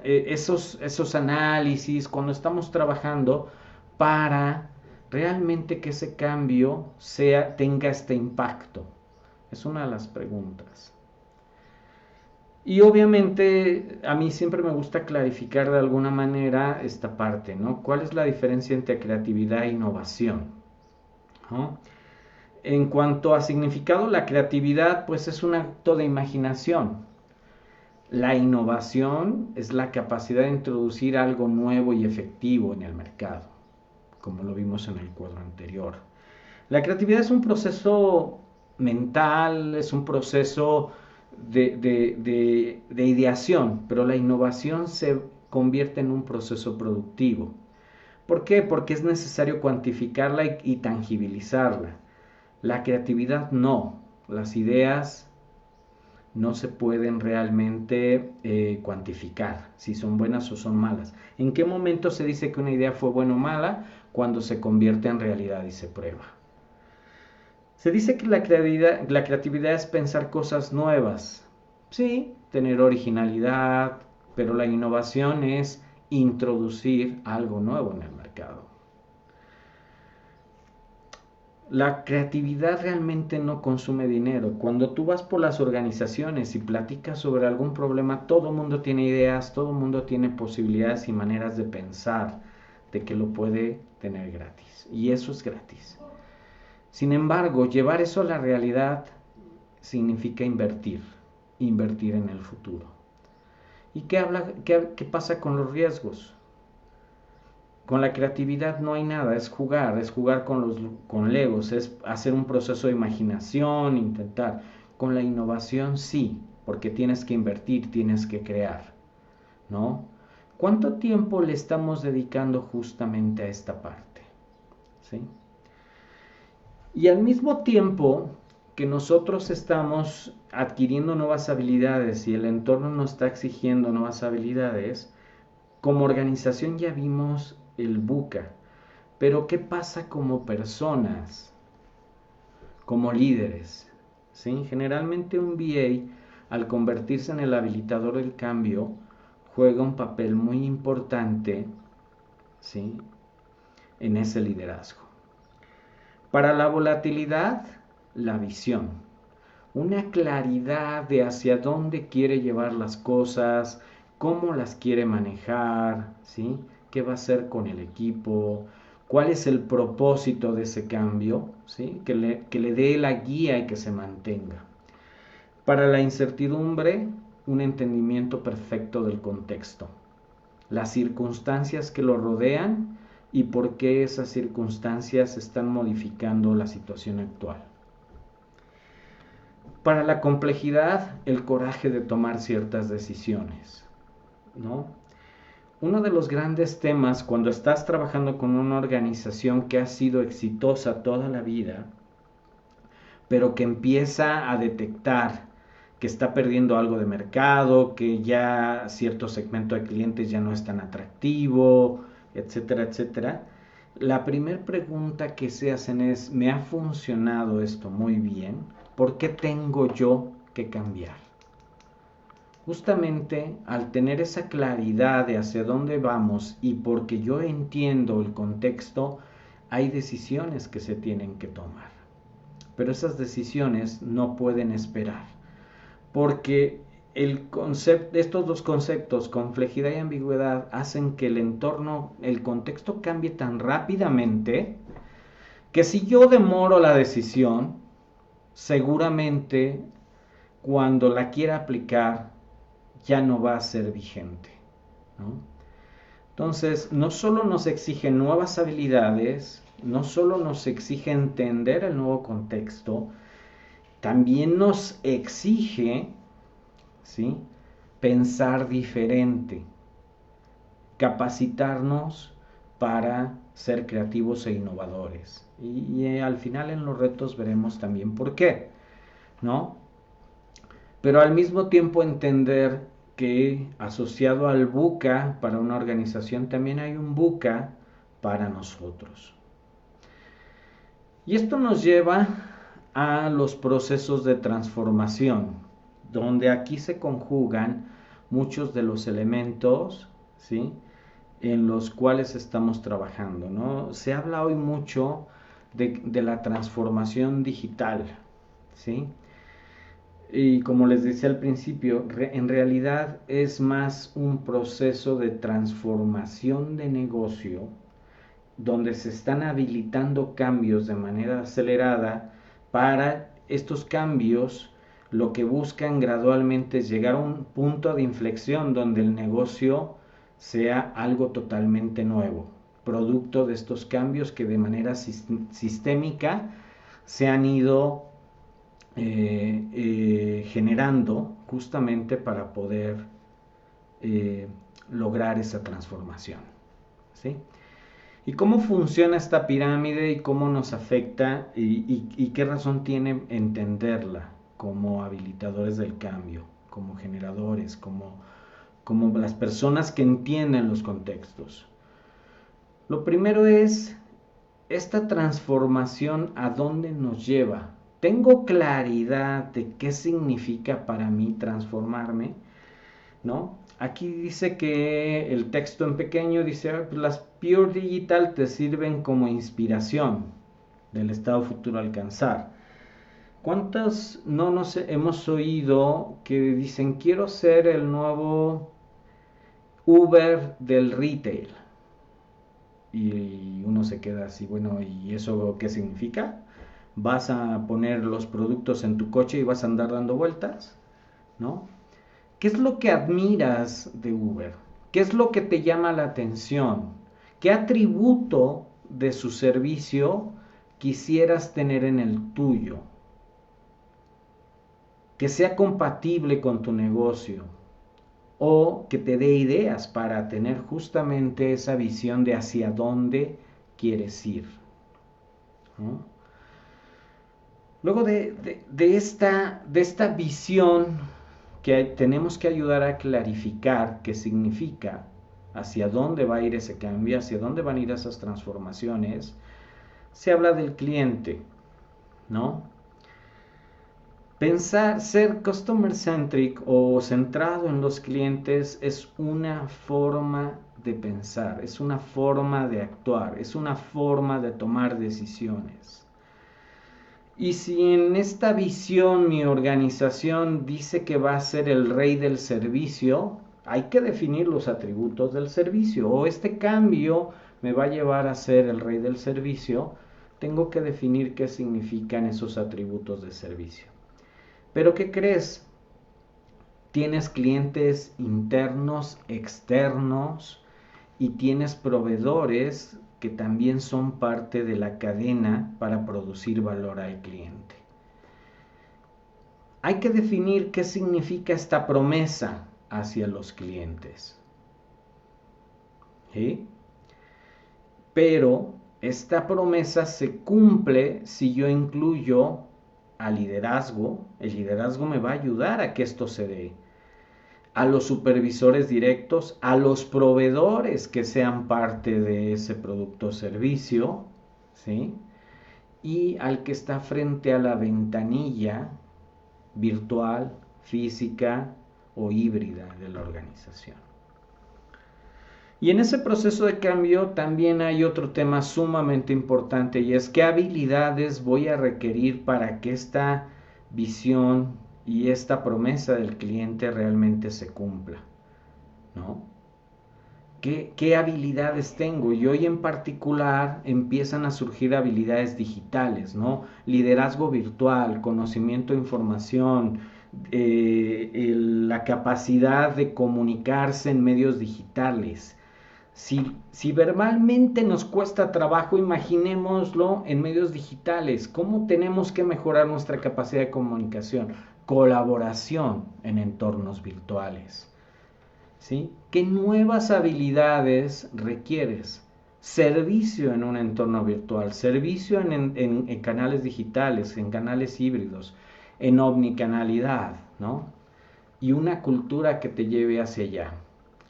esos análisis, cuando estamos trabajando para realmente que ese cambio tenga este impacto? Es una de las preguntas. Y obviamente a mí siempre me gusta clarificar de alguna manera esta parte, ¿no? ¿Cuál es la diferencia entre creatividad e innovación? ¿No? En cuanto a significado, la creatividad pues es un acto de imaginación. La innovación es la capacidad de introducir algo nuevo y efectivo en el mercado, como lo vimos en el cuadro anterior. La creatividad es un proceso mental, es un proceso de ideación, pero la innovación se convierte en un proceso productivo. ¿Por qué? Porque es necesario cuantificarla y tangibilizarla. La creatividad no. Las ideas no se pueden realmente cuantificar si son buenas o son malas. ¿En qué momento se dice que una idea fue buena o mala? Cuando se convierte en realidad y se prueba. Se dice que la creatividad es pensar cosas nuevas. Sí, tener originalidad, pero la innovación es introducir algo nuevo en el mercado. La creatividad realmente no consume dinero. Cuando tú vas por las organizaciones y platicas sobre algún problema, todo el mundo tiene ideas, todo el mundo tiene posibilidades y maneras de pensar de que lo puede tener gratis. Y eso es gratis. Sin embargo, llevar eso a la realidad significa invertir en el futuro. ¿Y qué pasa con los riesgos? Con la creatividad no hay nada, es jugar con Legos, es hacer un proceso de imaginación, intentar. Con la innovación sí, porque tienes que invertir, tienes que crear, ¿no? ¿Cuánto tiempo le estamos dedicando justamente a esta parte? ¿Sí? Y al mismo tiempo que nosotros estamos adquiriendo nuevas habilidades y el entorno nos está exigiendo nuevas habilidades, como organización ya vimos el VUCA, pero ¿qué pasa como personas, como líderes? ¿Sí? Generalmente un VA, al convertirse en el habilitador del cambio, juega un papel muy importante, ¿sí?, en ese liderazgo. Para la volatilidad, la visión, una claridad de hacia dónde quiere llevar las cosas, cómo las quiere manejar, ¿sí?, qué va a hacer con el equipo, cuál es el propósito de ese cambio, ¿sí?, que le dé la guía y que se mantenga. Para la incertidumbre, un entendimiento perfecto del contexto, las circunstancias que lo rodean y por qué esas circunstancias están modificando la situación actual. Para la complejidad, el coraje de tomar ciertas decisiones, ¿no? Uno de los grandes temas cuando estás trabajando con una organización que ha sido exitosa toda la vida, pero que empieza a detectar que está perdiendo algo de mercado, que ya cierto segmento de clientes ya no es tan atractivo, etcétera, etcétera. La primera pregunta que se hacen es, ¿me ha funcionado esto muy bien? ¿Por qué tengo yo que cambiar? Justamente al tener esa claridad de hacia dónde vamos y porque yo entiendo el contexto, hay decisiones que se tienen que tomar. Pero esas decisiones no pueden esperar, porque estos dos conceptos, complejidad y ambigüedad, hacen que el entorno, el contexto cambie tan rápidamente que si yo demoro la decisión, seguramente cuando la quiera aplicar ya no va a ser vigente, ¿no? Entonces, no solo nos exige nuevas habilidades, no solo nos exige entender el nuevo contexto, también nos exige, ¿sí?, pensar diferente, capacitarnos para ser creativos e innovadores. Y al final en los retos veremos también por qué, ¿no? Pero al mismo tiempo entender que asociado al VUCA para una organización también hay un VUCA para nosotros. Y esto nos lleva a los procesos de transformación, donde aquí se conjugan muchos de los elementos, ¿sí?, en los cuales estamos trabajando, ¿no? Se habla hoy mucho de la transformación digital, ¿sí? Y como les decía al principio, en realidad es más un proceso de transformación de negocio donde se están habilitando cambios de manera acelerada. Para estos cambios, lo que buscan gradualmente es llegar a un punto de inflexión donde el negocio sea algo totalmente nuevo, producto de estos cambios que de manera sistémica se han ido generando justamente para poder lograr esa transformación, ¿sí? ¿Y cómo funciona esta pirámide y cómo nos afecta y qué razón tiene entenderla como habilitadores del cambio, como generadores, como las personas que entienden los contextos? Lo primero es esta transformación, ¿a dónde nos lleva? ¿Tengo claridad de qué significa para mí transformarme? ¿No? Aquí dice que el texto en pequeño dice, pues las Pure Digital te sirven como inspiración del estado futuro a alcanzar. ¿Cuántos no nos hemos oído que dicen, quiero ser el nuevo Uber del retail? Y uno se queda así, bueno, ¿y eso qué significa? ¿Vas a poner los productos en tu coche y vas a andar dando vueltas? ¿No? ¿Qué es lo que admiras de Uber? ¿Qué es lo que te llama la atención? ¿Qué atributo de su servicio quisieras tener en el tuyo? Que sea compatible con tu negocio o que te dé ideas para tener justamente esa visión de hacia dónde quieres ir, ¿no? Luego de esta visión que tenemos que ayudar a clarificar qué significa, hacia dónde va a ir ese cambio, hacia dónde van a ir esas transformaciones, se habla del cliente, ¿no? Pensar, ser customer centric o centrado en los clientes es una forma de pensar, es una forma de actuar, es una forma de tomar decisiones. Y si en esta visión mi organización dice que va a ser el rey del servicio, hay que definir los atributos del servicio. O este cambio me va a llevar a ser el rey del servicio, tengo que definir qué significan esos atributos de servicio. Pero ¿qué crees? Tienes clientes internos, externos, y tienes proveedores que también son parte de la cadena para producir valor al cliente. Hay que definir qué significa esta promesa hacia los clientes. ¿Sí? Pero esta promesa se cumple si yo incluyo al liderazgo. El liderazgo me va a ayudar a que esto se dé. A los supervisores directos, a los proveedores que sean parte de ese producto o servicio, ¿sí? Y al que está frente a la ventanilla virtual, física o híbrida de la organización. Y en ese proceso de cambio también hay otro tema sumamente importante, y es qué habilidades voy a requerir para que esta visión y esta promesa del cliente realmente se cumpla, ¿no? ¿Qué habilidades tengo? Y hoy en particular empiezan a surgir habilidades digitales, ¿no? Liderazgo virtual, conocimiento de información, la capacidad de comunicarse en medios digitales. Si verbalmente nos cuesta trabajo, imaginémoslo en medios digitales. ¿Cómo tenemos que mejorar nuestra capacidad de comunicación? Colaboración en entornos virtuales, ¿sí? ¿Qué nuevas habilidades requieres? Servicio en un entorno virtual, servicio en canales digitales, en canales híbridos, en omnicanalidad, ¿no? Y una cultura que te lleve hacia allá.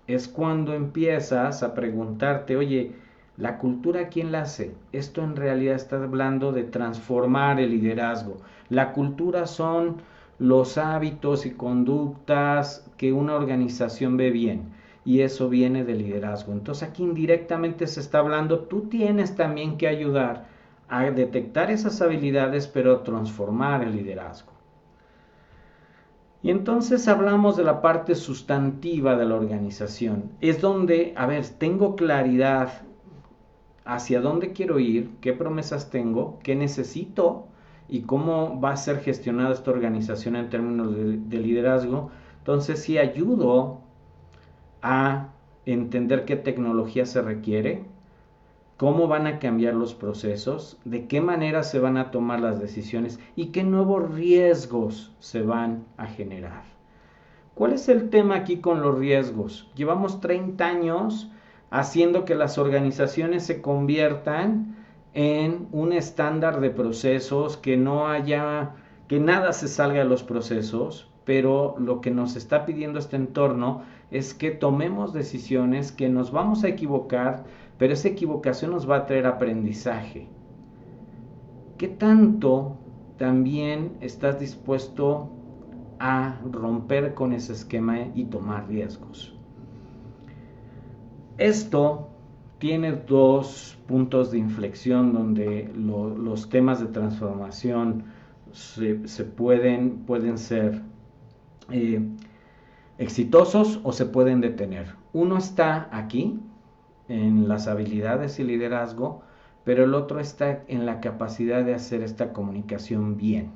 Es cuando empiezas a preguntarte, oye, ¿la cultura quién la hace? Esto en realidad está hablando de transformar el liderazgo. La cultura son los hábitos y conductas que una organización ve bien, y eso viene del liderazgo. Entonces aquí indirectamente se está hablando, tú tienes también que ayudar a detectar esas habilidades, pero a transformar el liderazgo. Y entonces hablamos de la parte sustantiva de la organización. Es donde, a ver, tengo claridad hacia dónde quiero ir, qué promesas tengo, qué necesito y cómo va a ser gestionada esta organización en términos de liderazgo. Entonces sí ayudo a entender qué tecnología se requiere, cómo van a cambiar los procesos, de qué manera se van a tomar las decisiones y qué nuevos riesgos se van a generar. ¿Cuál es el tema aquí con los riesgos? Llevamos 30 años haciendo que las organizaciones se conviertan en un estándar de procesos, que nada se salga de los procesos, pero lo que nos está pidiendo este entorno es que tomemos decisiones, que nos vamos a equivocar, pero esa equivocación nos va a traer aprendizaje. ¿Qué tanto también estás dispuesto a romper con ese esquema y tomar riesgos? Esto tiene dos puntos de inflexión donde los temas de transformación pueden ser exitosos o se pueden detener. Uno está aquí, en las habilidades y liderazgo, pero el otro está en la capacidad de hacer esta comunicación bien.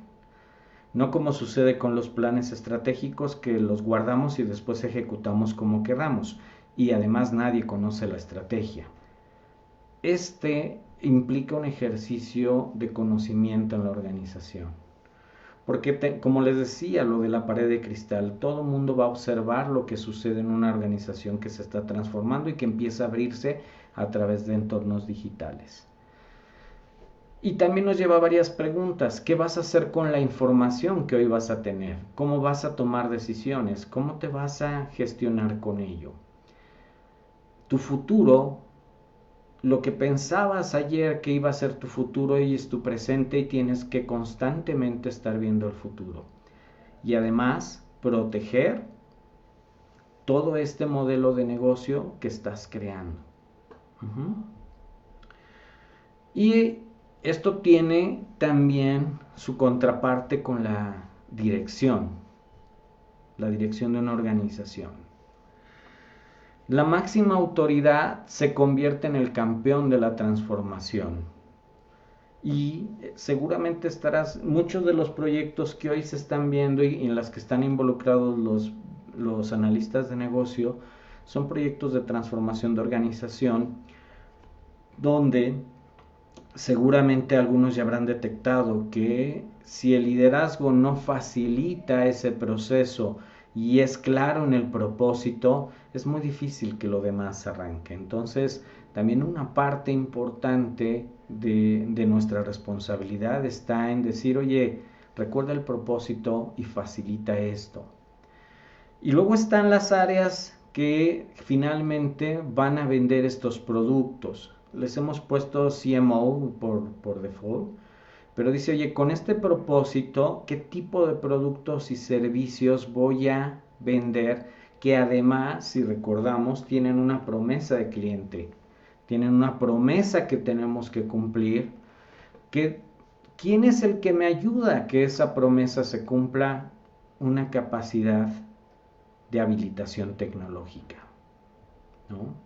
No como sucede con los planes estratégicos, que los guardamos y después ejecutamos como queramos, y además nadie conoce la estrategia. Este implica un ejercicio de conocimiento en la organización. Porque como les decía, lo de la pared de cristal, todo el mundo va a observar lo que sucede en una organización que se está transformando y que empieza a abrirse a través de entornos digitales. Y también nos lleva a varias preguntas. ¿Qué vas a hacer con la información que hoy vas a tener? ¿Cómo vas a tomar decisiones? ¿Cómo te vas a gestionar con ello? Tu futuro, lo que pensabas ayer que iba a ser tu futuro, hoy es tu presente y tienes que constantemente estar viendo el futuro. Y además, proteger todo este modelo de negocio que estás creando. Y esto tiene también su contraparte con la dirección de una organización. La máxima autoridad se convierte en el campeón de la transformación. Y seguramente muchos de los proyectos que hoy se están viendo y en los que están involucrados los analistas de negocio son proyectos de transformación de organización, donde seguramente algunos ya habrán detectado que si el liderazgo no facilita ese proceso y es claro en el propósito, es muy difícil que lo demás arranque. Entonces, también una parte importante de nuestra responsabilidad está en decir, oye, recuerda el propósito y facilita esto. Y luego están las áreas que finalmente van a vender estos productos. Les hemos puesto CMO por default, pero dice, oye, con este propósito, ¿qué tipo de productos y servicios voy a vender? Que además, si recordamos, tienen una promesa de cliente, tienen una promesa que tenemos que cumplir. ¿Quién es el que me ayuda a que esa promesa se cumpla? Una capacidad de habilitación tecnológica, ¿no?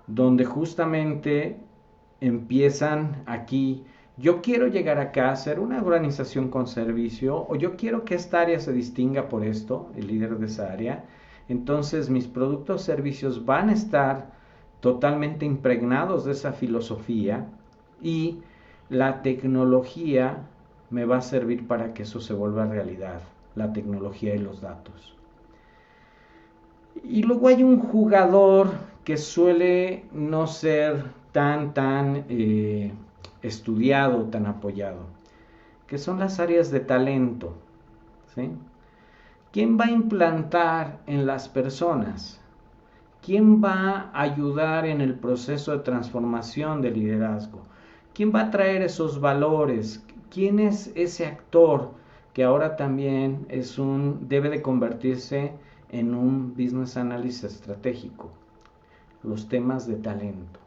Donde justamente empiezan aquí, yo quiero llegar acá a ser una organización con servicio, o yo quiero que esta área se distinga por esto, el líder de esa área. Entonces mis productos o servicios van a estar totalmente impregnados de esa filosofía y la tecnología me va a servir para que eso se vuelva realidad, la tecnología y los datos. Y luego hay un jugador que suele no ser tan estudiado, tan apoyado, que son las áreas de talento, ¿sí? ¿Quién va a implantar en las personas? ¿Quién va a ayudar en el proceso de transformación de liderazgo? ¿Quién va a traer esos valores? ¿Quién es ese actor que ahora también debe de convertirse en un business analyst estratégico? Los temas de talento,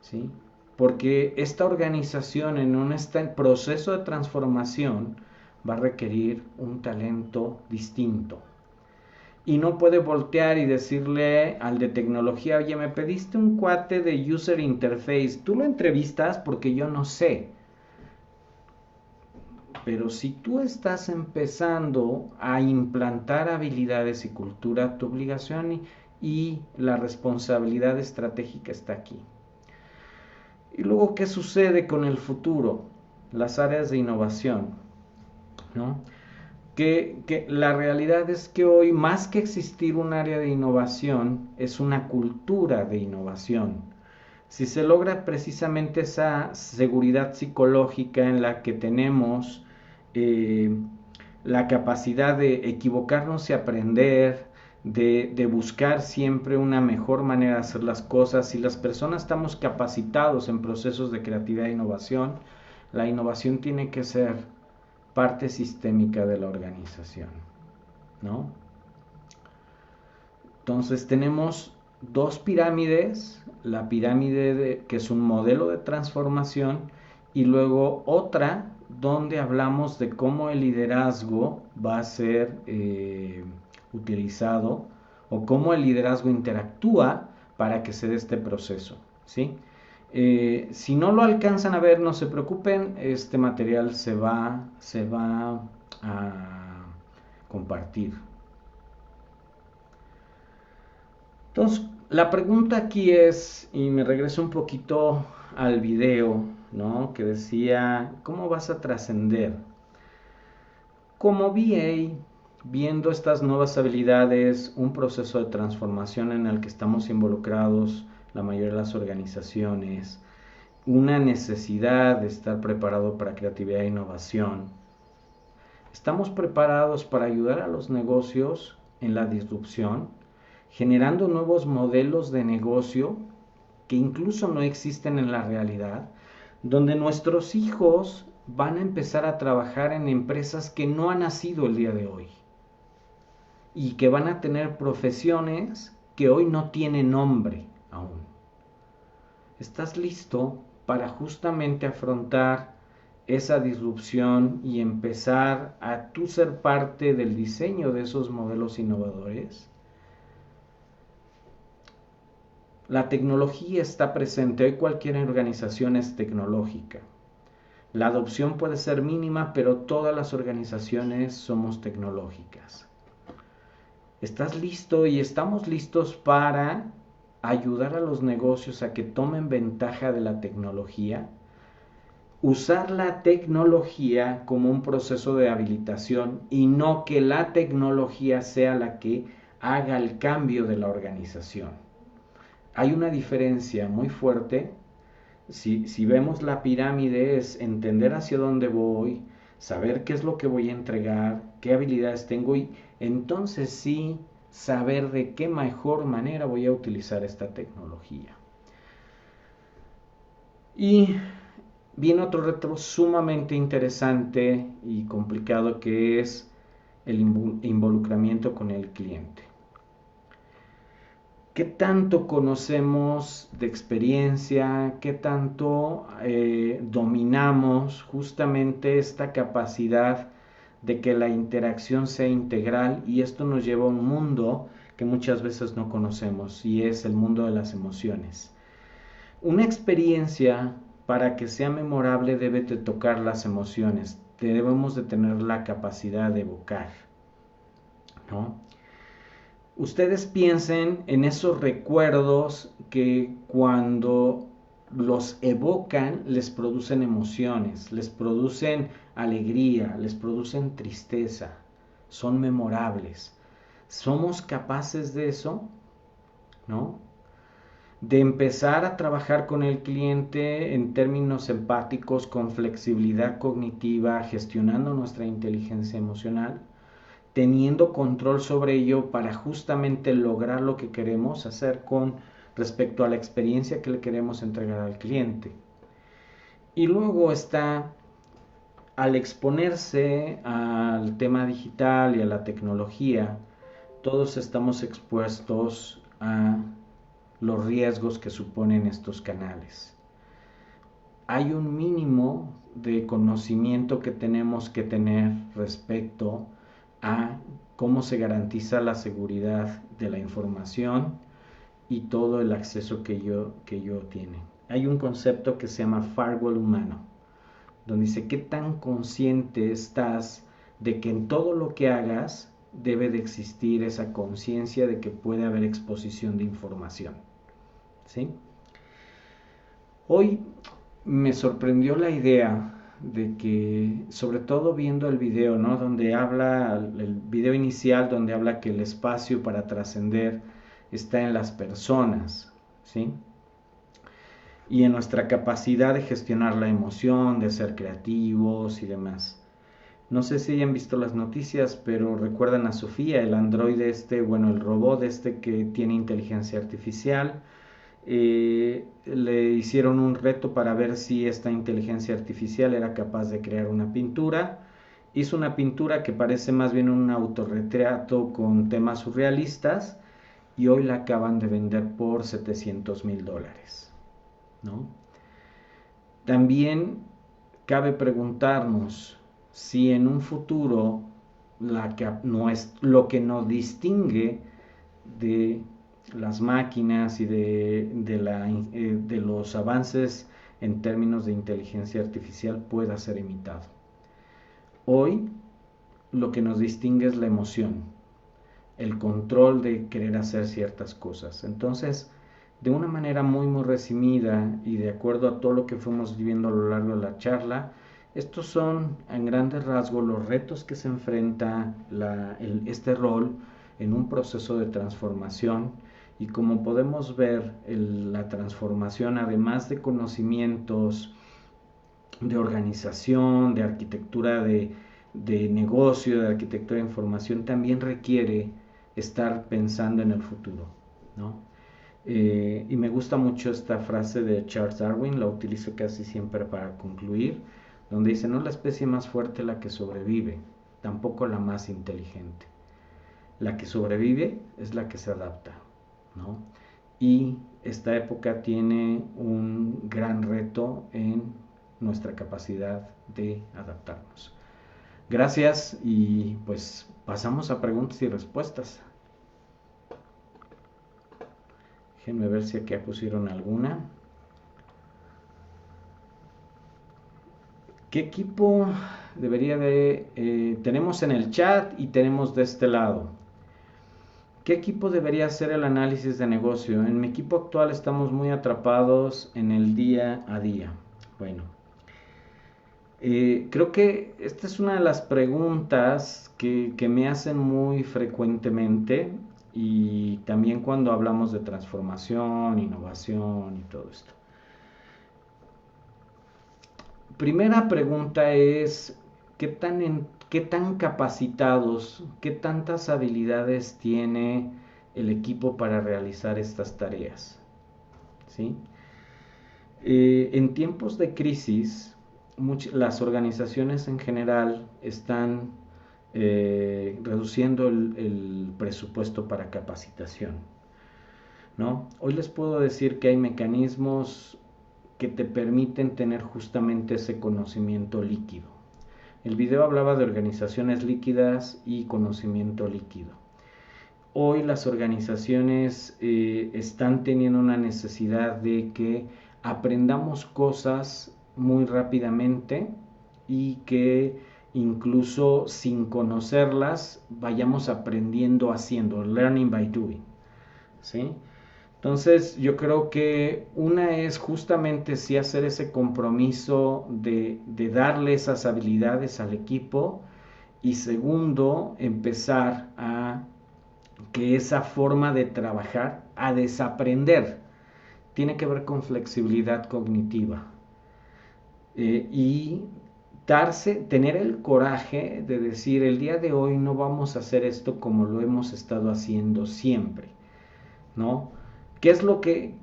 ¿sí? Porque esta organización en este proceso de transformación va a requerir un talento distinto. Y no puede voltear y decirle al de tecnología, oye, me pediste un cuate de user interface, tú lo entrevistas porque yo no sé. Pero si tú estás empezando a implantar habilidades y cultura, tu obligación y la responsabilidad estratégica está aquí. Y luego, ¿qué sucede con el futuro? Las áreas de innovación, ¿no? Que la realidad es que hoy, más que existir un área de innovación, es una cultura de innovación. Si se logra precisamente esa seguridad psicológica en la que tenemos la capacidad de equivocarnos y aprender, de buscar siempre una mejor manera de hacer las cosas, si las personas estamos capacitados en procesos de creatividad e innovación, la innovación tiene que ser parte sistémica de la organización, ¿no? Entonces tenemos dos pirámides, la pirámide que es un modelo de transformación, y luego otra donde hablamos de cómo el liderazgo va a ser utilizado, o cómo el liderazgo interactúa para que se dé este proceso, ¿sí? Si no lo alcanzan a ver, no se preocupen, este material se va a compartir. Entonces, la pregunta aquí es, y me regreso un poquito al video, ¿no? Que decía, ¿cómo vas a trascender? Como VA, viendo estas nuevas habilidades, un proceso de transformación en el que estamos involucrados la mayoría de las organizaciones, una necesidad de estar preparado para creatividad e innovación, estamos preparados para ayudar a los negocios en la disrupción, generando nuevos modelos de negocio que incluso no existen en la realidad, donde nuestros hijos van a empezar a trabajar en empresas que no han nacido el día de hoy y que van a tener profesiones que hoy no tienen nombre aún. ¿Estás listo para justamente afrontar esa disrupción y empezar a tú ser parte del diseño de esos modelos innovadores? La tecnología está presente, hoy cualquier organización es tecnológica. La adopción puede ser mínima, pero todas las organizaciones somos tecnológicas. ¿Estás listo y estamos listos para ayudar a los negocios a que tomen ventaja de la tecnología? Usar la tecnología como un proceso de habilitación y no que la tecnología sea la que haga el cambio de la organización. Hay una diferencia muy fuerte. Si vemos la pirámide, es entender hacia dónde voy, saber qué es lo que voy a entregar, qué habilidades tengo, y entonces sí saber de qué mejor manera voy a utilizar esta tecnología. Y viene otro reto sumamente interesante y complicado, que es el involucramiento con el cliente. ¿Qué tanto conocemos de experiencia? ¿Qué tanto dominamos justamente esta capacidad de que la interacción sea integral? Y esto nos lleva a un mundo que muchas veces no conocemos, y es el mundo de las emociones. Una experiencia, para que sea memorable, debe de tocar las emociones. Debemos de tener la capacidad de evocar, ¿no? Ustedes piensen en esos recuerdos que cuando los evocan les producen emociones, les producen alegría, les producen tristeza, son memorables. ¿Somos capaces de eso? ¿No? De empezar a trabajar con el cliente en términos empáticos, con flexibilidad cognitiva, gestionando nuestra inteligencia emocional, teniendo control sobre ello para justamente lograr lo que queremos hacer con respecto a la experiencia que le queremos entregar al cliente. Y luego está, al exponerse al tema digital y a la tecnología, todos estamos expuestos a los riesgos que suponen estos canales. Hay un mínimo de conocimiento que tenemos que tener respecto a cómo se garantiza la seguridad de la información y todo el acceso que yo tiene. Hay un concepto que se llama firewall humano, donde dice qué tan consciente estás de que en todo lo que hagas debe de existir esa conciencia de que puede haber exposición de información, ¿sí? Hoy me sorprendió la idea de que, sobre todo viendo el video, ¿no? Donde habla, el video inicial donde habla que el espacio para trascender está en las personas, ¿sí? Y en nuestra capacidad de gestionar la emoción, de ser creativos y demás. No sé si hayan visto las noticias, pero recuerdan a Sofía, el androide el robot que tiene inteligencia artificial. Le hicieron un reto para ver si esta inteligencia artificial era capaz de crear una pintura. Hizo una pintura que parece más bien un autorretrato con temas surrealistas y hoy la acaban de vender por $700,000, ¿no? También cabe preguntarnos si en un futuro lo que nos distingue de las máquinas y de los avances en términos de inteligencia artificial pueda ser imitado. Hoy lo que nos distingue es la emoción, el control de querer hacer ciertas cosas. Entonces, de una manera muy muy resumida y de acuerdo a todo lo que fuimos viviendo a lo largo de la charla, estos son en grandes rasgos los retos que se enfrenta este rol en un proceso de transformación. Y como podemos ver, la transformación, además de conocimientos de organización, de arquitectura de negocio, de arquitectura de información, también requiere estar pensando en el futuro, ¿no? Y me gusta mucho esta frase de Charles Darwin, la utilizo casi siempre para concluir, donde dice: no es la especie más fuerte la que sobrevive, tampoco la más inteligente. La que sobrevive es la que se adapta, ¿no? Y esta época tiene un gran reto en nuestra capacidad de adaptarnos. Gracias y pues pasamos a preguntas y respuestas. Déjenme ver si aquí pusieron alguna. ¿Qué equipo tenemos en el chat y tenemos de este lado? ¿Qué equipo debería hacer el análisis de negocio? En mi equipo actual estamos muy atrapados en el día a día. Bueno, creo que esta es una de las preguntas que me hacen muy frecuentemente, y también cuando hablamos de transformación, innovación y todo esto. Primera pregunta es: ¿qué tan capacitados, qué tantas habilidades tiene el equipo para realizar estas tareas? ¿Sí? En tiempos de crisis, las organizaciones en general están reduciendo el presupuesto para capacitación, ¿no? Hoy les puedo decir que hay mecanismos que te permiten tener justamente ese conocimiento líquido. El video hablaba de organizaciones líquidas y conocimiento líquido. Hoy las organizaciones están teniendo una necesidad de que aprendamos cosas muy rápidamente y que incluso sin conocerlas vayamos aprendiendo haciendo, learning by doing, ¿sí? Entonces yo creo que una es justamente sí hacer ese compromiso de darle esas habilidades al equipo, y segundo, empezar a que esa forma de trabajar, a desaprender, tiene que ver con flexibilidad cognitiva, y tener el coraje de decir: el día de hoy no vamos a hacer esto como lo hemos estado haciendo siempre, ¿no?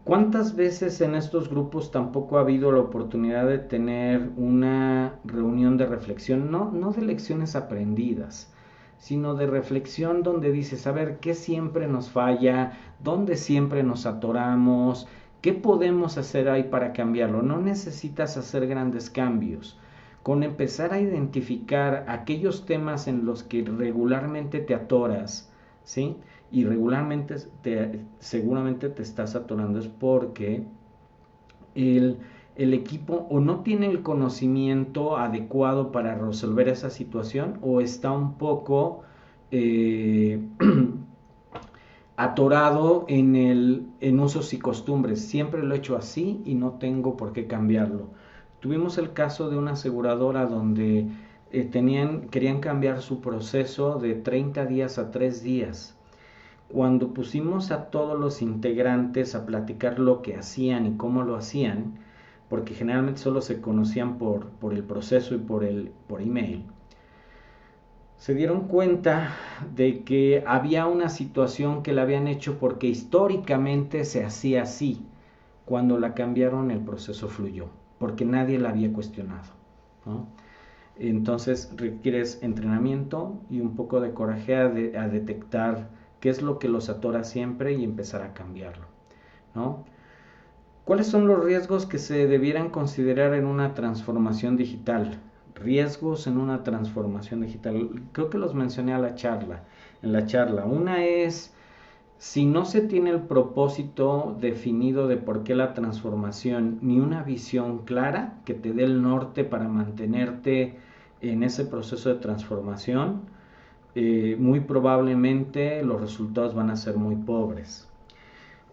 ¿Cuántas veces en estos grupos tampoco ha habido la oportunidad de tener una reunión de reflexión, no de lecciones aprendidas, sino de reflexión donde dices: a ver, ¿qué siempre nos falla? ¿Dónde siempre nos atoramos? ¿Qué podemos hacer ahí para cambiarlo? No necesitas hacer grandes cambios. Con empezar a identificar aquellos temas en los que regularmente te atoras, ¿sí? Y regularmente seguramente te estás atorando es porque el equipo o no tiene el conocimiento adecuado para resolver esa situación, o está un poco atorado en usos y costumbres. Siempre lo he hecho así y no tengo por qué cambiarlo. Tuvimos el caso de una aseguradora donde querían cambiar su proceso de 30 días a 3 días. Cuando pusimos a todos los integrantes a platicar lo que hacían y cómo lo hacían, porque generalmente solo se conocían por el proceso y por email, se dieron cuenta de que había una situación que la habían hecho porque históricamente se hacía así. Cuando la cambiaron, el proceso fluyó, porque nadie la había cuestionado, ¿no? Entonces requieres entrenamiento y un poco de coraje a detectar qué es lo que los atora siempre y empezar a cambiarlo, ¿no? ¿Cuáles son los riesgos que se debieran considerar en una transformación digital? Riesgos en una transformación digital. Creo que los mencioné en la charla. Una es, si no se tiene el propósito definido de por qué la transformación, ni una visión clara que te dé el norte para mantenerte en ese proceso de transformación, muy probablemente los resultados van a ser muy pobres.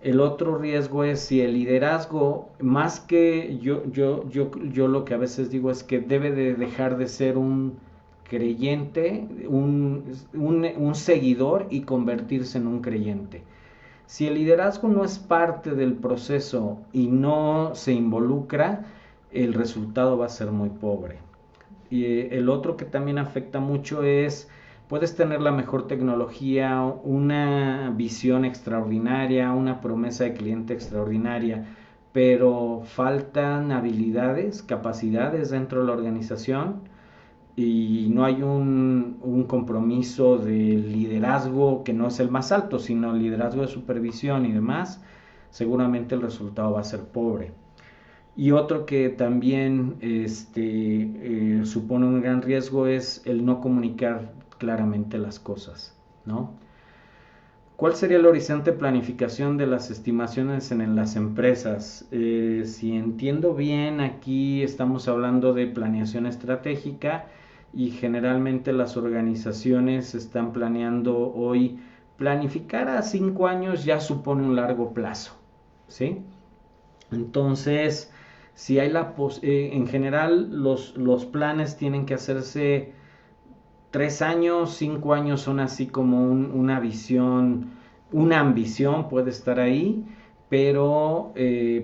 El otro riesgo es si el liderazgo, más que yo lo que a veces digo es que debe de dejar de ser un creyente, un seguidor y convertirse en un creyente. Si el liderazgo no es parte del proceso y no se involucra, el resultado va a ser muy pobre. Y el otro que también afecta mucho es, puedes tener la mejor tecnología, una visión extraordinaria, una promesa de cliente extraordinaria, pero faltan habilidades, capacidades dentro de la organización y no hay un compromiso de liderazgo que no es el más alto, sino el liderazgo de supervisión y demás, seguramente el resultado va a ser pobre. Y otro que también supone un gran riesgo es el no comunicar claramente las cosas, ¿no? ¿Cuál sería el horizonte de planificación de las estimaciones en las empresas? Si entiendo bien, aquí estamos hablando de planeación estratégica y generalmente las organizaciones están planeando hoy, planificar a 5 años ya supone un largo plazo, ¿sí? Entonces, si hay en general los planes tienen que hacerse 3 años, 5 años son así como una visión, una ambición puede estar ahí, pero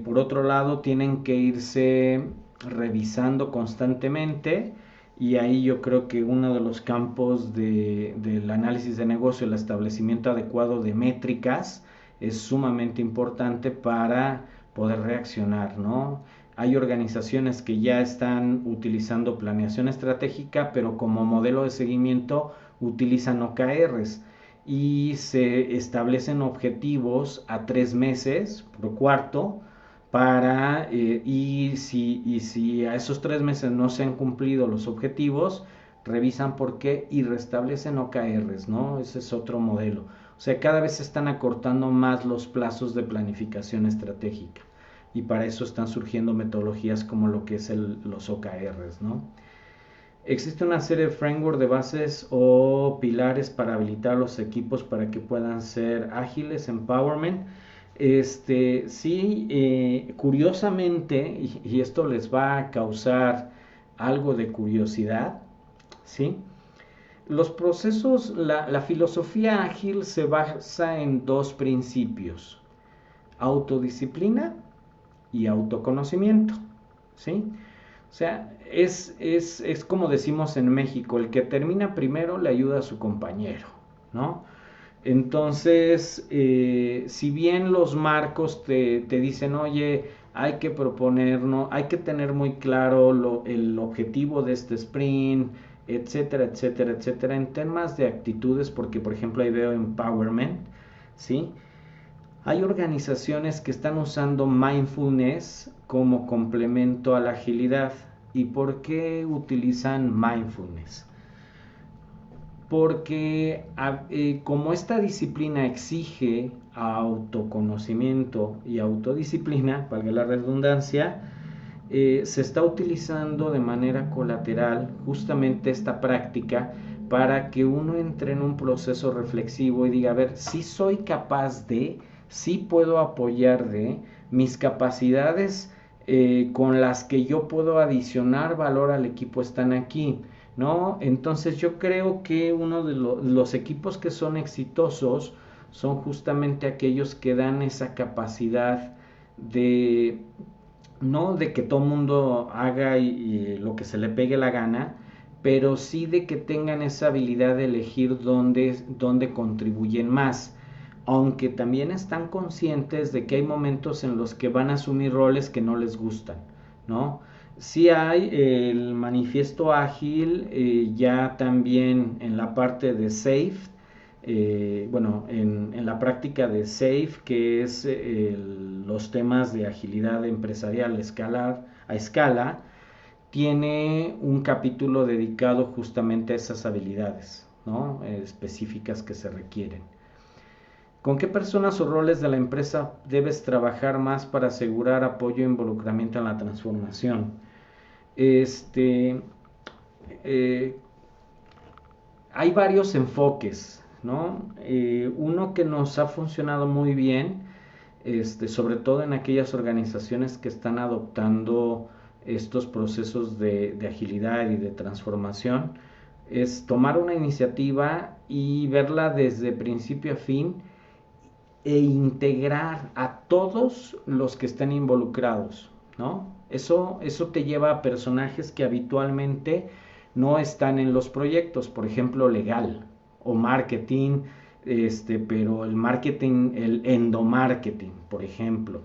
por otro lado tienen que irse revisando constantemente y ahí yo creo que uno de los campos del análisis de negocio, el establecimiento adecuado de métricas es sumamente importante para poder reaccionar, ¿no? Hay organizaciones que ya están utilizando planeación estratégica, pero como modelo de seguimiento utilizan OKRs y se establecen objetivos a 3 meses por cuarto y si a esos 3 meses no se han cumplido los objetivos, revisan por qué y restablecen OKRs, ¿no? Ese es otro modelo. O sea, cada vez se están acortando más los plazos de planificación estratégica y para eso están surgiendo metodologías como lo que es los OKRs, ¿no? Existe una serie de framework de bases o pilares para habilitar los equipos para que puedan ser ágiles, empowerment. Sí, curiosamente, y esto les va a causar algo de curiosidad, ¿sí? Los procesos, la filosofía ágil se basa en 2 principios: autodisciplina y autoconocimiento, ¿sí? O sea, es como decimos en México, el que termina primero le ayuda a su compañero, ¿no? Entonces, si bien los marcos te dicen, oye, hay que proponernos, hay que tener muy claro el objetivo de este sprint, etcétera, etcétera, etcétera, en temas de actitudes, porque por ejemplo ahí veo empowerment, ¿sí? Hay organizaciones que están usando mindfulness como complemento a la agilidad. ¿Y por qué utilizan mindfulness? Porque como esta disciplina exige autoconocimiento y autodisciplina, valga la redundancia, se está utilizando de manera colateral justamente esta práctica para que uno entre en un proceso reflexivo y diga, a ver, sí soy capaz de, sí puedo apoyar de, mis capacidades con las que yo puedo adicionar valor al equipo están aquí, ¿no? Entonces yo creo que uno de los equipos que son exitosos son justamente aquellos que dan esa capacidad de, no de que todo mundo haga lo que se le pegue la gana, pero sí de que tengan esa habilidad de elegir dónde contribuyen más, aunque también están conscientes de que hay momentos en los que van a asumir roles que no les gustan, ¿no? Sí hay el manifiesto ágil, ya también en la parte de SAFe, bueno, en la práctica de SAFe, que es los temas de agilidad empresarial a escala, tiene un capítulo dedicado justamente a esas habilidades, ¿no? Específicas que se requieren. ¿Con qué personas o roles de la empresa debes trabajar más para asegurar apoyo e involucramiento en la transformación? Hay varios enfoques, ¿no? Uno que nos ha funcionado muy bien, sobre todo en aquellas organizaciones que están adoptando estos procesos de agilidad y de transformación, es tomar una iniciativa y verla desde principio a fin e integrar a todos los que estén involucrados, ¿no? Eso te lleva a personajes que habitualmente no están en los proyectos, por ejemplo, legal o marketing, pero el marketing, el endomarketing, por ejemplo.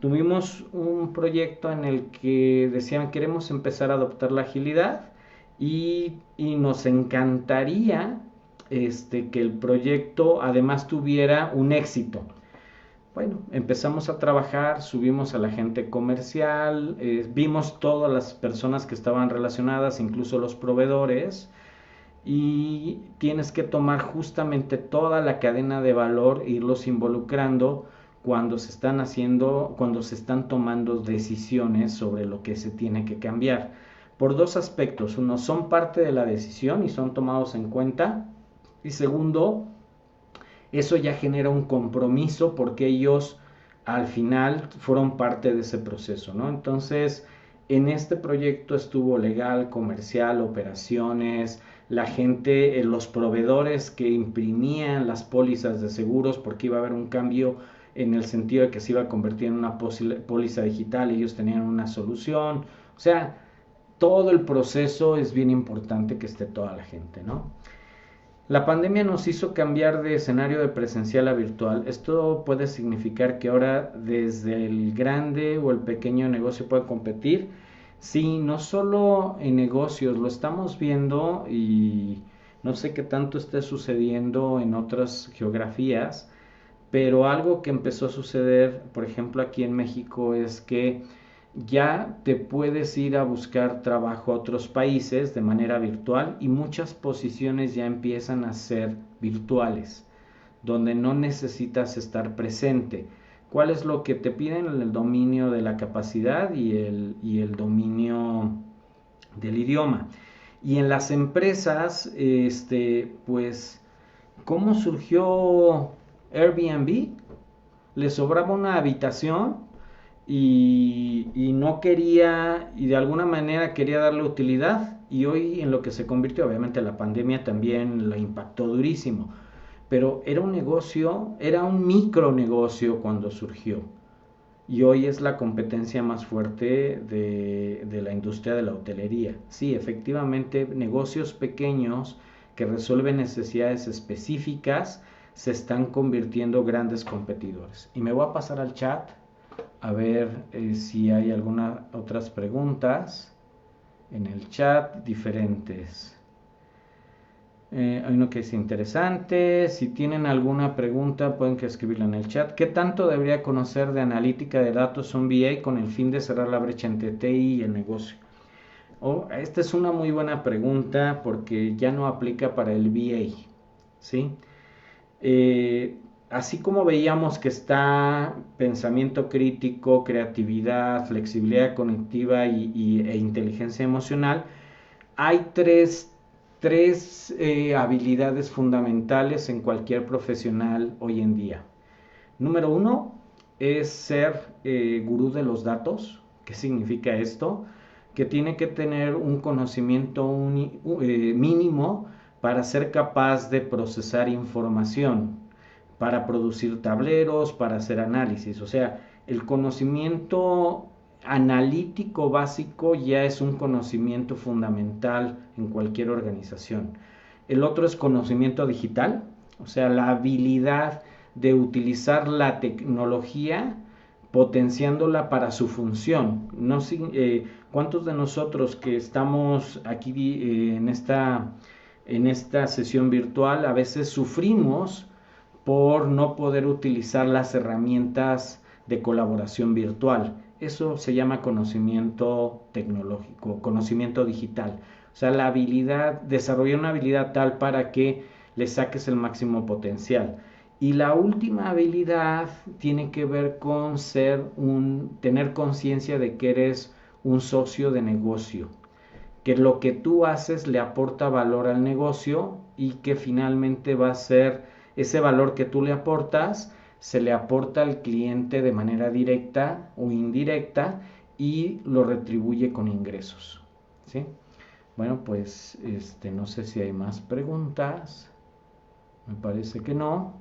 Tuvimos un proyecto en el que decían queremos empezar a adoptar la agilidad y nos encantaría que el proyecto además tuviera un éxito. Bueno, empezamos a trabajar, subimos a la gente comercial, vimos todas las personas que estaban relacionadas, incluso los proveedores, y tienes que tomar justamente toda la cadena de valor, irlos involucrando cuando se están tomando decisiones sobre lo que se tiene que cambiar. Por dos aspectos: uno, son parte de la decisión y son tomados en cuenta, y segundo, eso ya genera un compromiso porque ellos al final fueron parte de ese proceso, ¿no? Entonces, en este proyecto estuvo legal, comercial, operaciones, la gente, los proveedores que imprimían las pólizas de seguros, porque iba a haber un cambio en el sentido de que se iba a convertir en una póliza digital y ellos tenían una solución. O sea, todo el proceso es bien importante que esté toda la gente, ¿no? La pandemia nos hizo cambiar de escenario de presencial a virtual. Esto puede significar que ahora desde el grande o el pequeño negocio puede competir. Sí, no solo en negocios, lo estamos viendo y no sé qué tanto esté sucediendo en otras geografías, pero algo que empezó a suceder, por ejemplo, aquí en México, es que ya te puedes ir a buscar trabajo a otros países de manera virtual y muchas posiciones ya empiezan a ser virtuales, donde no necesitas estar presente. ¿Cuál es lo que te piden? El dominio de la capacidad y el dominio del idioma. Y en las empresas, pues, ¿cómo surgió Airbnb? Le sobraba una habitación y no quería, y de alguna manera quería darle utilidad, y hoy en lo que se convirtió, obviamente la pandemia también la impactó durísimo, pero era un negocio, era un micronegocio cuando surgió, y hoy es la competencia más fuerte de la industria de la hotelería. Sí, efectivamente, negocios pequeños que resuelven necesidades específicas se están convirtiendo en grandes competidores. Y me voy a pasar al chat a ver si hay algunas otras preguntas en el chat diferentes. Hay uno que es interesante. Si tienen alguna pregunta pueden escribirla en el chat. ¿Qué tanto debería conocer de analítica de datos un VA con el fin de cerrar la brecha entre TI y el negocio? Esta es una muy buena pregunta porque ya no aplica para el VA, ¿sí? Así como veíamos que está pensamiento crítico, creatividad, flexibilidad cognitiva e inteligencia emocional, hay tres tres habilidades fundamentales en cualquier profesional hoy en día. Número uno es ser gurú de los datos. ¿Qué significa esto? Que tiene que tener un conocimiento mínimo para ser capaz de procesar información, para producir tableros, para hacer análisis. O sea, el conocimiento analítico básico ya es un conocimiento fundamental en cualquier organización. El otro es conocimiento digital, o sea, la habilidad de utilizar la tecnología potenciándola para su función. No, ¿cuántos de nosotros que estamos aquí en esta sesión virtual a veces sufrimos por no poder utilizar las herramientas de colaboración virtual? Eso se llama conocimiento tecnológico, conocimiento digital. O sea, la habilidad, desarrollar una habilidad tal para que le saques el máximo potencial. Y la última habilidad tiene que ver con tener conciencia de que eres un socio de negocio, que lo que tú haces le aporta valor al negocio y que finalmente va a ser ese valor que tú le aportas, se le aporta al cliente de manera directa o indirecta y lo retribuye con ingresos, ¿sí? Bueno, pues no sé si hay más preguntas. Me parece que no.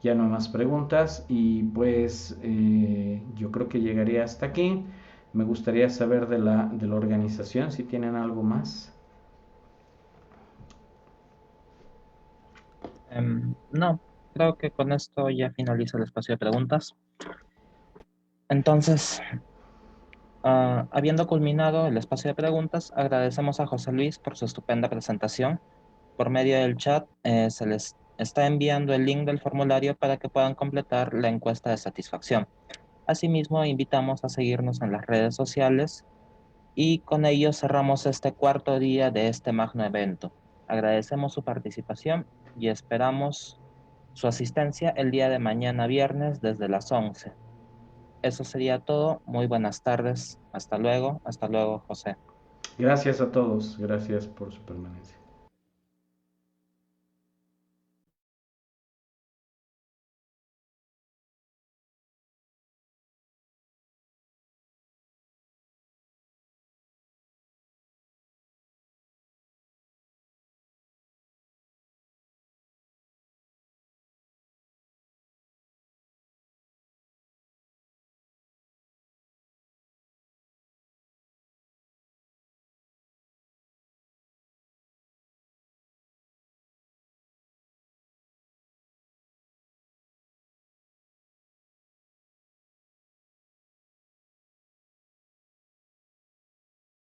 Ya no hay más preguntas y pues yo creo que llegaría hasta aquí. Me gustaría saber de la organización si tienen algo más. No, creo que con esto ya finaliza el espacio de preguntas. Entonces, habiendo culminado el espacio de preguntas, agradecemos a José Luis por su estupenda presentación. Por medio del chat se les está enviando el link del formulario para que puedan completar la encuesta de satisfacción. Asimismo, invitamos a seguirnos en las redes sociales y con ello cerramos este cuarto día de este magno evento. Agradecemos su participación y esperamos su asistencia el día de mañana viernes desde las 11. Eso sería todo. Muy buenas tardes. Hasta luego, José. Gracias a todos. Gracias por su permanencia.